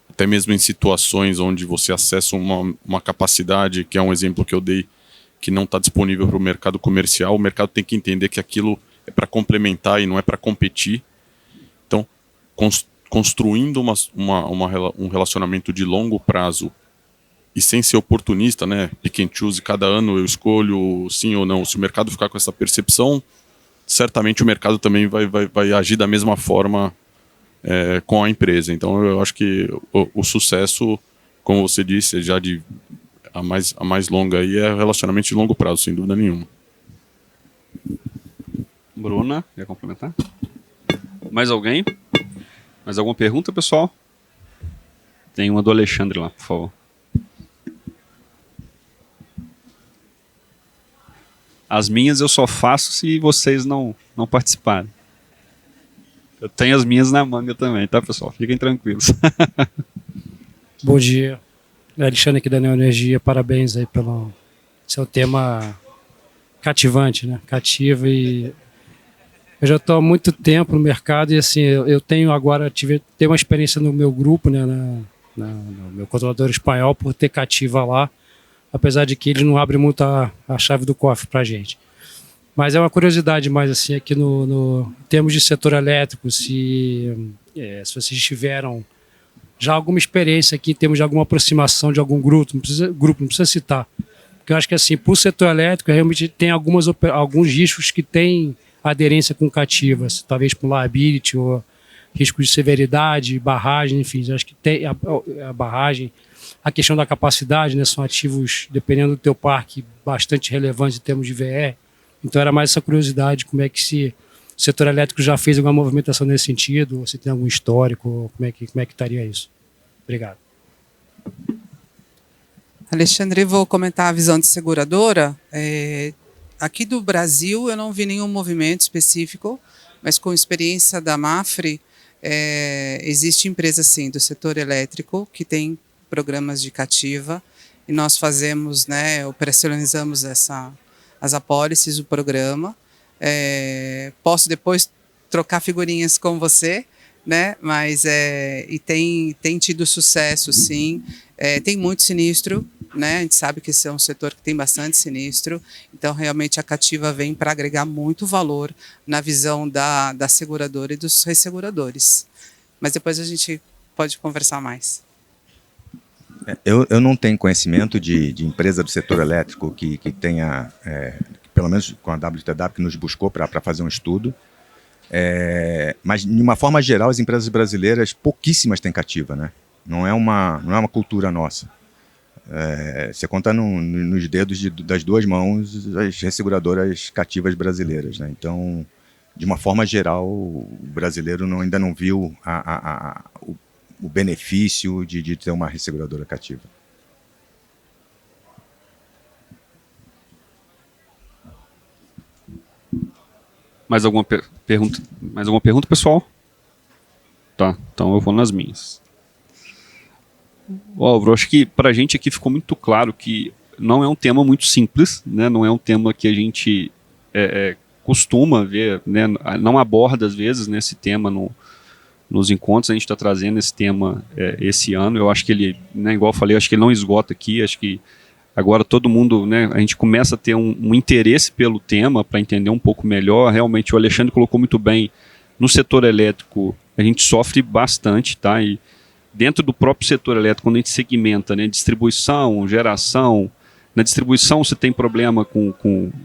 Speaker 2: Até mesmo em situações onde você acessa uma capacidade, que é um exemplo que eu dei, que não está disponível para o mercado comercial, o mercado tem que entender que aquilo é para complementar e não é para competir. Então, construindo um relacionamento de longo prazo e sem ser oportunista, né, pick and choose, cada ano eu escolho sim ou não. Se o mercado ficar com essa percepção, certamente o mercado também vai agir da mesma forma com a empresa. Então eu acho que o sucesso, como você disse, já a mais longa aí é relacionamento de longo prazo, sem dúvida nenhuma.
Speaker 4: Bruna, quer complementar? Mais alguém? Mais alguma pergunta, pessoal? Tem uma do Alexandre lá, por favor. As minhas eu só faço se vocês não participarem. Eu tenho as minhas na manga também, tá, pessoal? Fiquem tranquilos.
Speaker 10: Bom dia. Alexandre aqui da Neoenergia. Parabéns aí pelo seu tema cativante, né? Cativo e... Eu já estou há muito tempo no mercado e assim, eu tenho agora, tenho uma experiência no meu grupo, né? No meu controlador espanhol, por ter cativa lá. Apesar de que ele não abre muito a chave do cofre para a gente. Mas é uma curiosidade mais assim, aqui em termos de setor elétrico, se vocês tiveram já alguma experiência aqui, em termos de alguma aproximação de algum grupo, não precisa citar. Porque eu acho que assim, para o setor elétrico, realmente tem alguns riscos que têm aderência com cativas, talvez por liability ou risco de severidade, barragem, enfim, acho que tem a barragem. A questão da capacidade, né, são ativos, dependendo do teu parque, bastante relevantes em termos de VR. Então era mais essa curiosidade, como é que o setor elétrico já fez alguma movimentação nesse sentido, ou se tem algum histórico, como é que estaria isso? Obrigado.
Speaker 6: Alexandre, vou comentar a visão de seguradora. Aqui do Brasil eu não vi nenhum movimento específico, mas com experiência da Mafre, existe empresa sim do setor elétrico que tem programas de cativa e nós fazemos, né, operacionalizamos as apólices, o programa. Posso depois trocar figurinhas com você, né? Mas e tem tido sucesso, sim. Tem muito sinistro né? A gente sabe que esse é um setor que tem bastante sinistro, então realmente a Cativa vem para agregar muito valor na visão da seguradora e dos resseguradores. Mas depois a gente pode conversar mais.
Speaker 5: Eu não tenho conhecimento de empresa do setor elétrico que tenha, pelo menos com a WTW, que nos buscou para fazer um estudo. Mas, de uma forma geral, as empresas brasileiras, pouquíssimas têm cativa, né? Não é uma cultura nossa. Você conta nos dedos das duas mãos as resseguradoras cativas brasileiras, né? Então, de uma forma geral, o brasileiro ainda não viu o benefício de ter uma resseguradora cativa.
Speaker 4: Mais alguma pergunta? Mais alguma pergunta, pessoal? Tá, então eu vou nas minhas. Álvaro, acho que para a gente aqui ficou muito claro que não é um tema muito simples, né? Não é um tema que a gente costuma ver, né? Não aborda às vezes, né, esse tema nos encontros. A gente está trazendo esse tema esse ano. Eu acho que ele, né, igual eu falei, acho que ele não esgota aqui. Acho que agora todo mundo, né, a gente começa a ter um interesse pelo tema para entender um pouco melhor. Realmente o Alexandre colocou muito bem, no setor elétrico a gente sofre bastante, tá? E dentro do próprio setor elétrico, quando a gente segmenta, né, distribuição, geração, na distribuição você tem problema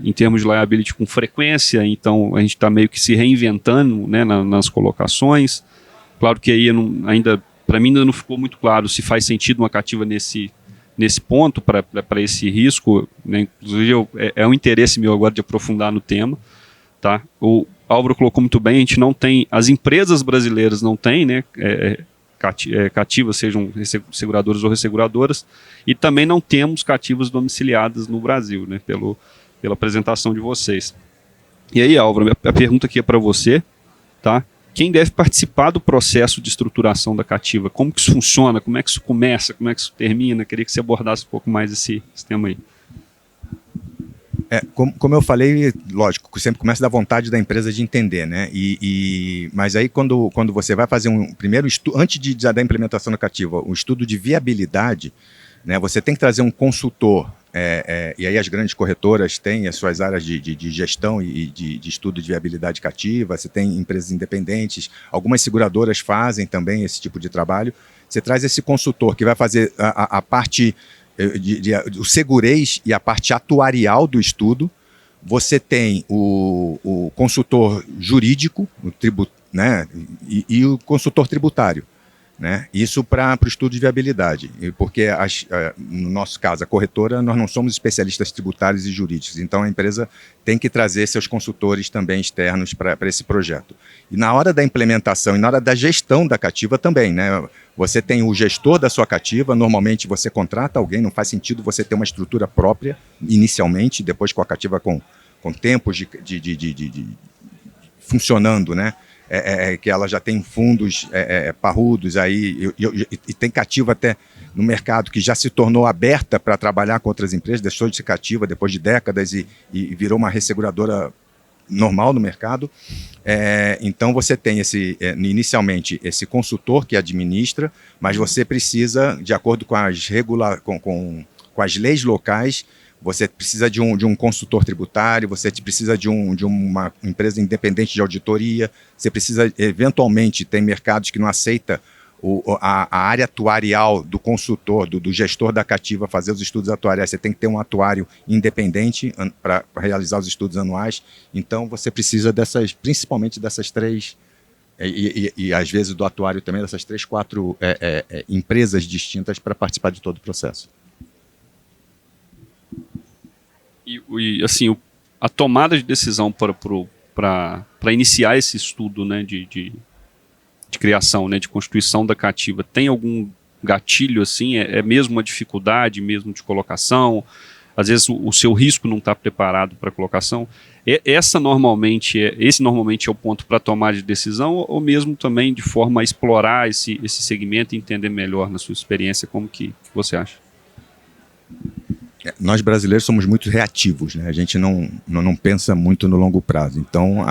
Speaker 4: em termos de liability com frequência, então a gente está meio que se reinventando, né, nas colocações. Claro que aí ainda, para mim ainda não ficou muito claro se faz sentido uma cativa nesse ponto, para esse risco, né? Inclusive é um interesse meu agora de aprofundar no tema, tá? O Álvaro colocou muito bem, a gente não tem, as empresas brasileiras não têm, né, cativas, sejam seguradoras ou resseguradoras, e também não temos cativas domiciliadas no Brasil, né, pela apresentação de vocês. E aí, Álvaro, a pergunta aqui é para você, tá? Quem deve participar do processo de estruturação da cativa? Como que isso funciona? Como é que isso começa? Como é que isso termina? Queria que você abordasse um pouco mais esse tema aí.
Speaker 5: Como eu falei, lógico, sempre começa da vontade da empresa de entender, né? Mas aí quando você vai fazer um primeiro estudo, antes da implementação da cativa, um estudo de viabilidade, né? Você tem que trazer um consultor, e aí as grandes corretoras têm as suas áreas de gestão e de estudo de viabilidade cativa, você tem empresas independentes, algumas seguradoras fazem também esse tipo de trabalho. Você traz esse consultor que vai fazer a parte o segurez e a parte atuarial do estudo. Você tem o consultor jurídico, né, e o consultor tributário, né? Isso para o estudo de viabilidade, porque no nosso caso, a corretora, nós não somos especialistas tributários e jurídicos, então a empresa tem que trazer seus consultores também externos para esse projeto. E na hora da implementação e na hora da gestão da cativa também, né? Você tem o gestor da sua cativa, normalmente você contrata alguém, não faz sentido você ter uma estrutura própria inicialmente, depois com a cativa com tempos de funcionando, né? Que ela já tem fundos parrudos aí, e tem cativa até no mercado que já se tornou aberta para trabalhar com outras empresas, deixou de ser cativa depois de décadas e virou uma resseguradora normal no mercado. Então você tem inicialmente esse consultor que administra, mas você precisa, de acordo com as leis locais, você precisa de um consultor tributário, você precisa de uma empresa independente de auditoria, você precisa, eventualmente, tem mercados que não aceitam a área atuarial do consultor, do gestor da cativa fazer os estudos atuariais. Você tem que ter um atuário independente para realizar os estudos anuais. Então você precisa principalmente dessas três, e às vezes do atuário também, dessas 3, 4 empresas distintas para participar de todo o processo.
Speaker 4: E assim, a tomada de decisão para iniciar esse estudo, né, de criação, né, de constituição da cativa, tem algum gatilho assim? É mesmo uma dificuldade mesmo de colocação? Às vezes o seu risco não está preparado para colocação? Esse normalmente é o ponto para tomar de decisão, ou mesmo também de forma a explorar esse segmento e entender melhor na sua experiência? Como que você acha?
Speaker 5: Nós brasileiros somos muito reativos, né? A gente não pensa muito no longo prazo. Então,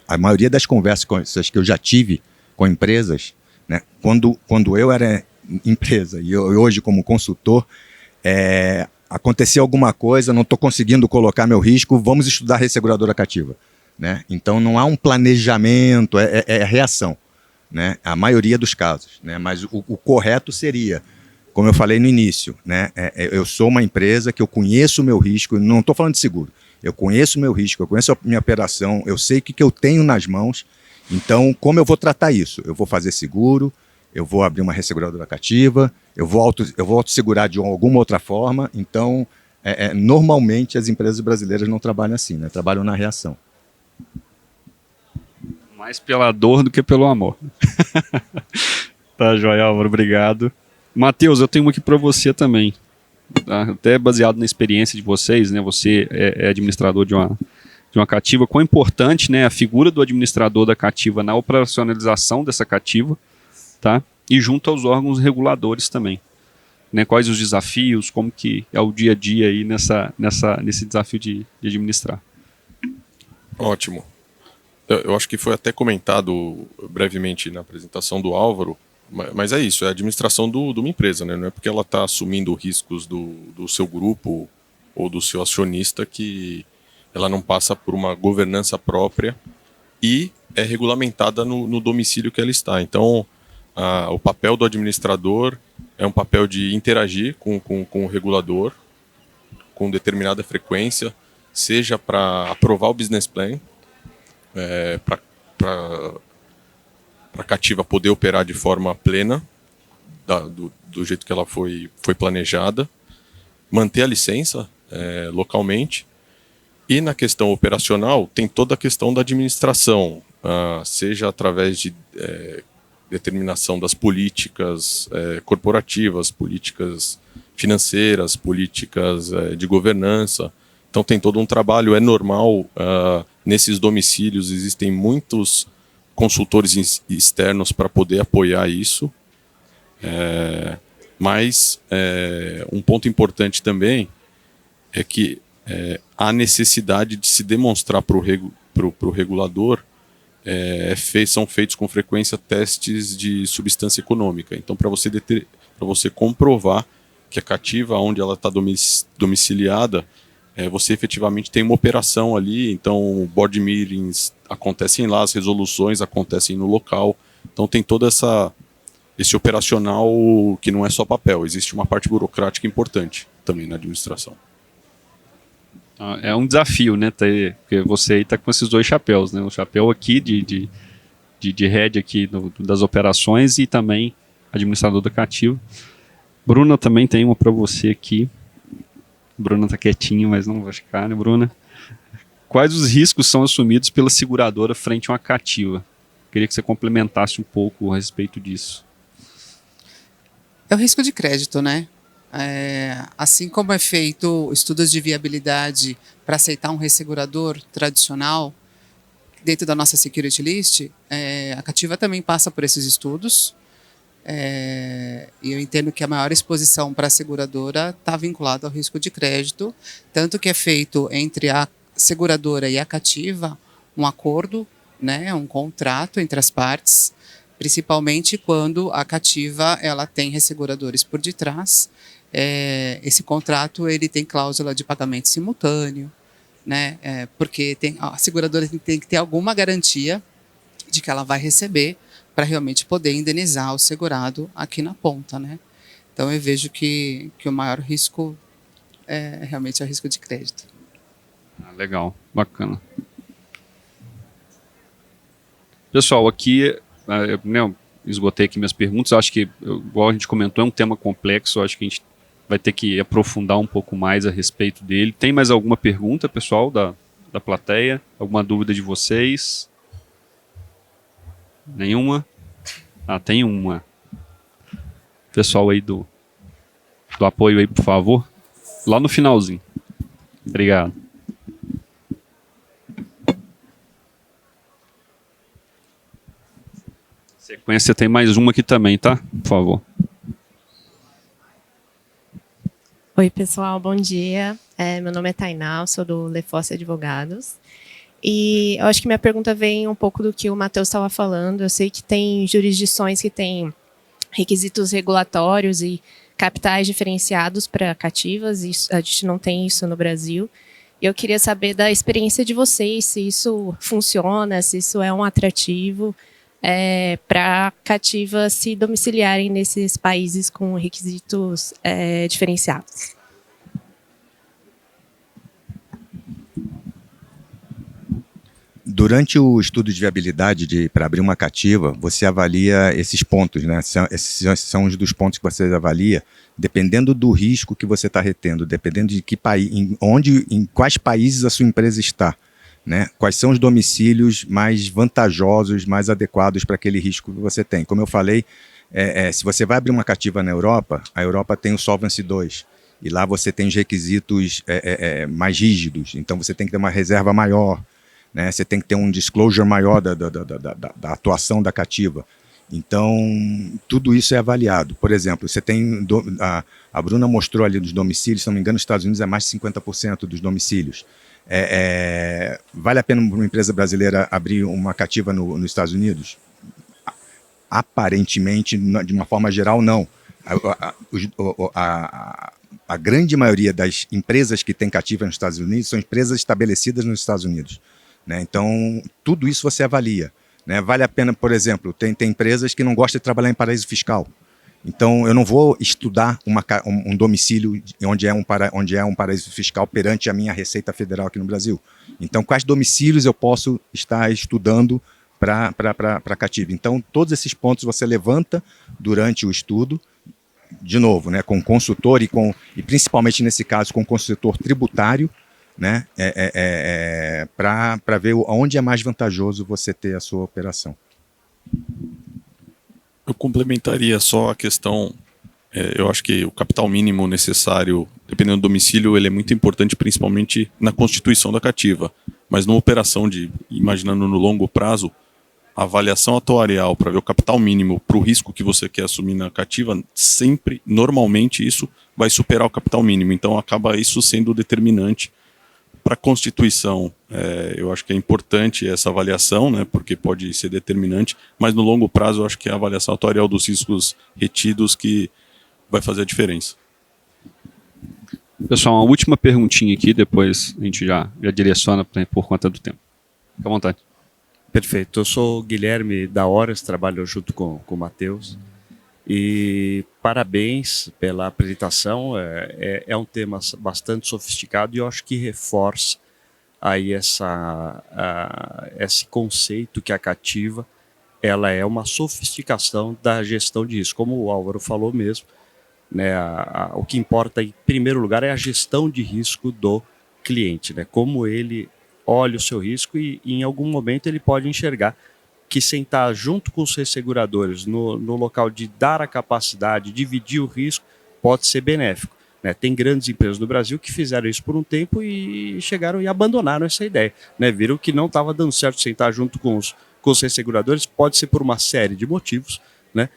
Speaker 5: a maioria das conversas que eu já tive com empresas, né, quando eu era empresa e eu hoje como consultor, Aconteceu alguma coisa, não estou conseguindo colocar meu risco, vamos estudar resseguradora cativa. Né? Então não há um planejamento, é reação, né? A maioria dos casos. Né? Mas o correto seria, como eu falei no início, né? Eu sou uma empresa que eu conheço o meu risco, não estou falando de seguro, eu conheço o meu risco, eu conheço a minha operação, eu sei o que eu tenho nas mãos, então como eu vou tratar isso? Eu vou fazer seguro, eu vou abrir uma resseguradora cativa, eu vou autossegurar de alguma outra forma. Então, normalmente as empresas brasileiras não trabalham assim, né? Trabalham na reação.
Speaker 4: Mais pela dor do que pelo amor. Tá, joia, Álvaro, obrigado. Matheus, eu tenho uma aqui para você também. Tá? Até baseado na experiência de vocês, né? Você é administrador de uma cativa. Quão importante, né, a figura do administrador da cativa na operacionalização dessa cativa, tá? E junto aos órgãos reguladores também. Né? Quais os desafios, como que é o dia a dia aí nesse desafio de administrar.
Speaker 2: Ótimo. Eu acho que foi até comentado brevemente na apresentação do Álvaro, mas é isso, é a administração de uma empresa, né? Não é porque ela está assumindo riscos do seu grupo ou do seu acionista que ela não passa por uma governança própria e é regulamentada no domicílio que ela está. Então, o papel do administrador é um papel de interagir com o regulador com determinada frequência, seja para aprovar o business plan, para a cativa poder operar de forma plena, do jeito que ela foi planejada, manter a licença localmente. E na questão operacional, tem toda a questão da administração, seja através de determinação das políticas corporativas, políticas financeiras, políticas de governança. Então tem todo um trabalho, é normal, nesses domicílios existem muitos consultores externos para poder apoiar isso. Mas um ponto importante também é que há necessidade de se demonstrar para o regulador. São feitos com frequência testes de substância econômica. Então, para você comprovar que a cativa, onde ela está domiciliada, você efetivamente tem uma operação ali. Então, board meetings acontecem lá, as resoluções acontecem no local. Então, tem todo esse operacional que não é só papel. Existe uma parte burocrática importante também na administração.
Speaker 4: É um desafio, né? Porque você aí está com esses dois chapéus, né? O chapéu aqui de head aqui das operações e também administrador da cativa. Bruna também tem uma para você aqui. Bruna está quietinha, mas não vai ficar, né, Bruna? Quais os riscos são assumidos pela seguradora frente a uma cativa? Queria que você complementasse um pouco a respeito disso.
Speaker 6: É o risco de crédito, né? Assim como é feito estudos de viabilidade para aceitar um ressegurador tradicional dentro da nossa security list, a cativa também passa por esses estudos. E eu entendo que a maior exposição para a seguradora está vinculada ao risco de crédito, tanto que é feito entre a seguradora e a cativa um acordo, né, um contrato entre as partes, principalmente quando a cativa ela tem resseguradores por detrás. Esse contrato ele tem cláusula de pagamento simultâneo, né, porque a seguradora tem que ter alguma garantia de que ela vai receber para realmente poder indenizar o segurado aqui na ponta, né? Então eu vejo que o maior risco realmente é o risco de crédito.
Speaker 4: Legal, bacana. Pessoal, aqui esgotei aqui minhas perguntas. Acho que, igual a gente comentou, é um tema complexo. Acho que a gente vai ter que aprofundar um pouco mais a respeito dele. Tem mais alguma pergunta, pessoal, da plateia? Alguma dúvida de vocês? Nenhuma? Tem uma. Pessoal aí do apoio aí, por favor. Lá no finalzinho. Obrigado. Sequência, tem mais uma aqui também, tá? Por favor.
Speaker 11: Oi, pessoal, bom dia. Meu nome é Tainá, sou do Lefosse Advogados. E eu acho que minha pergunta vem um pouco do que o Matheus estava falando. Eu sei que tem jurisdições que têm requisitos regulatórios e capitais diferenciados para cativas. Isso, a gente não tem isso no Brasil. E eu queria saber da experiência de vocês, se isso funciona, se isso é um atrativo para cativas se domiciliarem nesses países com requisitos diferenciados.
Speaker 5: Durante o estudo de viabilidade para abrir uma cativa, você avalia esses pontos, né? Esses são os dos pontos que você avalia, dependendo do risco que você está retendo, dependendo de que país, em quais países a sua empresa está, né? Quais são os domicílios mais vantajosos, mais adequados para aquele risco que você tem. Como eu falei, se você vai abrir uma cativa na Europa, a Europa tem o Solvency II, e lá você tem os requisitos mais rígidos, então você tem que ter uma reserva maior, né? Você tem que ter um disclosure maior da atuação da cativa. Então, tudo isso é avaliado. Por exemplo, você tem a Bruna mostrou ali dos domicílios, se não me engano, nos Estados Unidos é mais de 50% dos domicílios. Vale a pena uma empresa brasileira abrir uma cativa nos Estados Unidos? Aparentemente, de uma forma geral, não. A grande maioria das empresas que tem cativa nos Estados Unidos são empresas estabelecidas nos Estados Unidos, né? Então, tudo isso você avalia, né? Vale a pena, por exemplo, tem empresas que não gostam de trabalhar em paraíso fiscal. Então, eu não vou estudar um domicílio onde é um paraíso fiscal perante a minha Receita Federal aqui no Brasil. Então, quais domicílios eu posso estar estudando para cativa? Então, todos esses pontos você levanta durante o estudo, de novo, né, com consultor e principalmente nesse caso com consultor tributário, né, para ver onde é mais vantajoso você ter a sua operação.
Speaker 2: Eu complementaria só a questão, eu acho que o capital mínimo necessário, dependendo do domicílio, ele é muito importante, principalmente na constituição da cativa, mas numa operação imaginando no longo prazo, a avaliação atuarial para ver o capital mínimo para o risco que você quer assumir na cativa, sempre, normalmente, isso vai superar o capital mínimo, então acaba isso sendo determinante para a constituição. Eu acho que é importante essa avaliação, né, porque pode ser determinante, mas no longo prazo eu acho que é a avaliação atuarial dos riscos retidos que vai fazer a diferença.
Speaker 4: Pessoal, uma última perguntinha aqui, depois a gente já direciona por conta do tempo. Fica à vontade.
Speaker 12: Perfeito. Eu sou o Guilherme da Horas, trabalho junto com o Matheus. E parabéns pela apresentação. É um tema bastante sofisticado e eu acho que reforça aí esse conceito que a cativa ela é uma sofisticação da gestão de risco. Como o Álvaro falou mesmo, né, o que importa em primeiro lugar é a gestão de risco do cliente, né, como ele olha o seu risco e em algum momento ele pode enxergar que sentar junto com os resseguradores no local de dar a capacidade, dividir o risco, pode ser benéfico, né? Tem grandes empresas no Brasil que fizeram isso por um tempo e chegaram e abandonaram essa ideia, né? Viram que não estava dando certo sentar junto com os resseguradores, pode ser por uma série de motivos, né?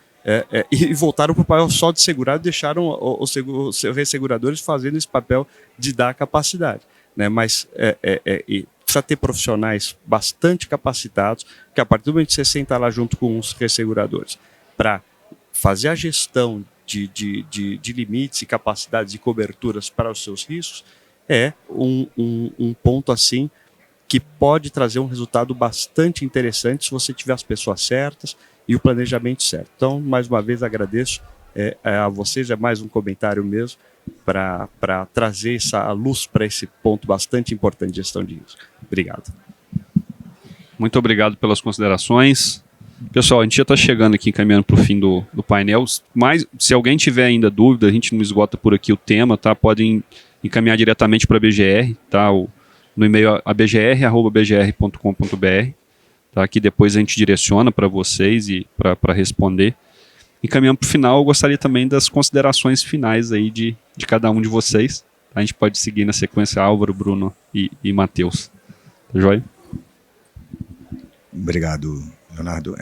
Speaker 12: E voltaram para o papel só de segurar e deixaram os resseguradores fazendo esse papel de dar capacidade, né? Mas precisa ter profissionais bastante capacitados, que a partir do momento que você senta lá junto com os resseguradores para fazer a gestão de limites e capacidades de coberturas para os seus riscos, é um ponto assim que pode trazer um resultado bastante interessante se você tiver as pessoas certas e o planejamento certo. Então, mais uma vez, agradeço a vocês, é mais um comentário mesmo, para trazer essa luz para esse ponto bastante importante de gestão de risco. Obrigado.
Speaker 4: Muito obrigado pelas considerações. Pessoal, a gente já está chegando aqui, caminhando para o fim do painel, mas se alguém tiver ainda dúvida, a gente não esgota por aqui o tema, tá? Podem encaminhar diretamente para a BGR, tá? No e-mail abgr@bgr.com.br, tá? Que depois a gente direciona para vocês e para responder. Encaminhando para o final, eu gostaria também das considerações finais aí de cada um de vocês. A gente pode seguir na sequência Álvaro, Bruno e Matheus. Tá joia?
Speaker 5: Obrigado, Leonardo.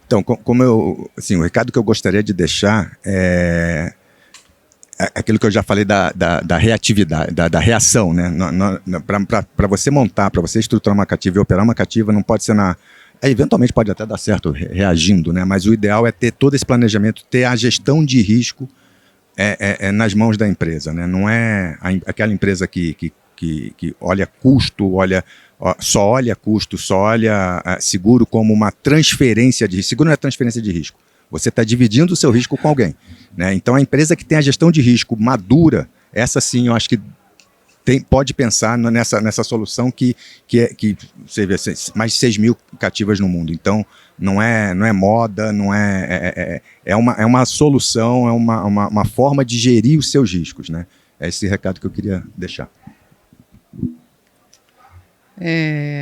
Speaker 5: Então, o recado que eu gostaria de deixar é aquilo que eu já falei da reatividade, da reação, né? Para você montar, para você estruturar uma cativa e operar uma cativa, não pode ser eventualmente pode até dar certo reagindo, né? Mas o ideal é ter todo esse planejamento, ter a gestão de risco é nas mãos da empresa, né? Não é aquela empresa que olha custo, só olha custo, só olha seguro como uma transferência de risco. Seguro não é transferência de risco. Você está dividindo o seu risco com alguém, né? Então, a empresa que tem a gestão de risco madura, essa sim, eu acho que pode pensar nessa solução que você vê, mais de 6 mil cativas no mundo. Então, não é moda, não é uma solução, é uma forma de gerir os seus riscos, né? É esse recado que eu queria deixar.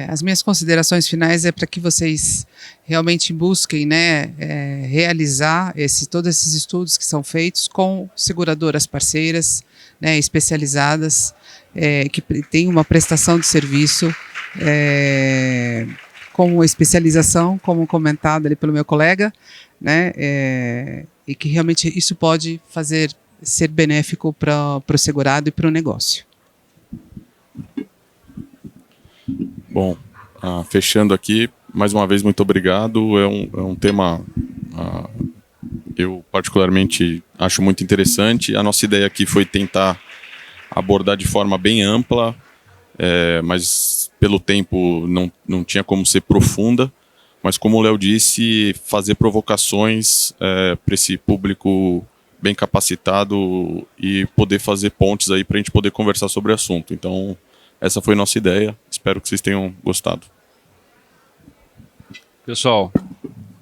Speaker 6: As minhas considerações finais é para que vocês realmente busquem, né, realizar todos esses estudos que são feitos com seguradoras parceiras, né, especializadas, que têm uma prestação de serviço com especialização, como comentado ali pelo meu colega, né, e que realmente isso pode ser benéfico para o segurado e para o negócio.
Speaker 2: Bom, fechando aqui, mais uma vez, muito obrigado. É um tema, eu particularmente acho muito interessante. A nossa ideia aqui foi tentar abordar de forma bem ampla, mas pelo tempo não tinha como ser profunda. Mas como o Léo disse, fazer provocações para esse público bem capacitado e poder fazer pontes aí para a gente poder conversar sobre o assunto. Então, essa foi a nossa ideia. Espero que vocês tenham gostado.
Speaker 4: Pessoal,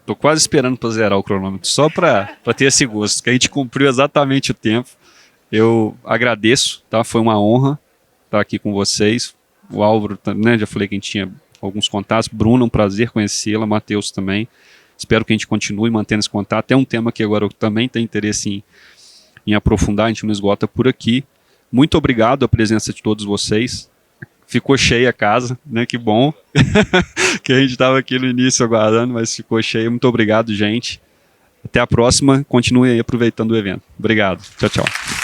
Speaker 4: tô quase esperando para zerar o cronômetro, só para ter esse gosto, que a gente cumpriu exatamente o tempo. Eu agradeço, tá? Foi uma honra estar aqui com vocês. O Álvaro, né, já falei que a gente tinha alguns contatos. Bruna, um prazer conhecê-la. Matheus também. Espero que a gente continue mantendo esse contato. É um tema que agora eu também tenho interesse em aprofundar, a gente não esgota por aqui. Muito obrigado a presença de todos vocês. Ficou cheia a casa, né? Que bom. Que a gente estava aqui no início aguardando, mas ficou cheia. Muito obrigado, gente. Até a próxima. Continue aí aproveitando o evento. Obrigado. Tchau, tchau.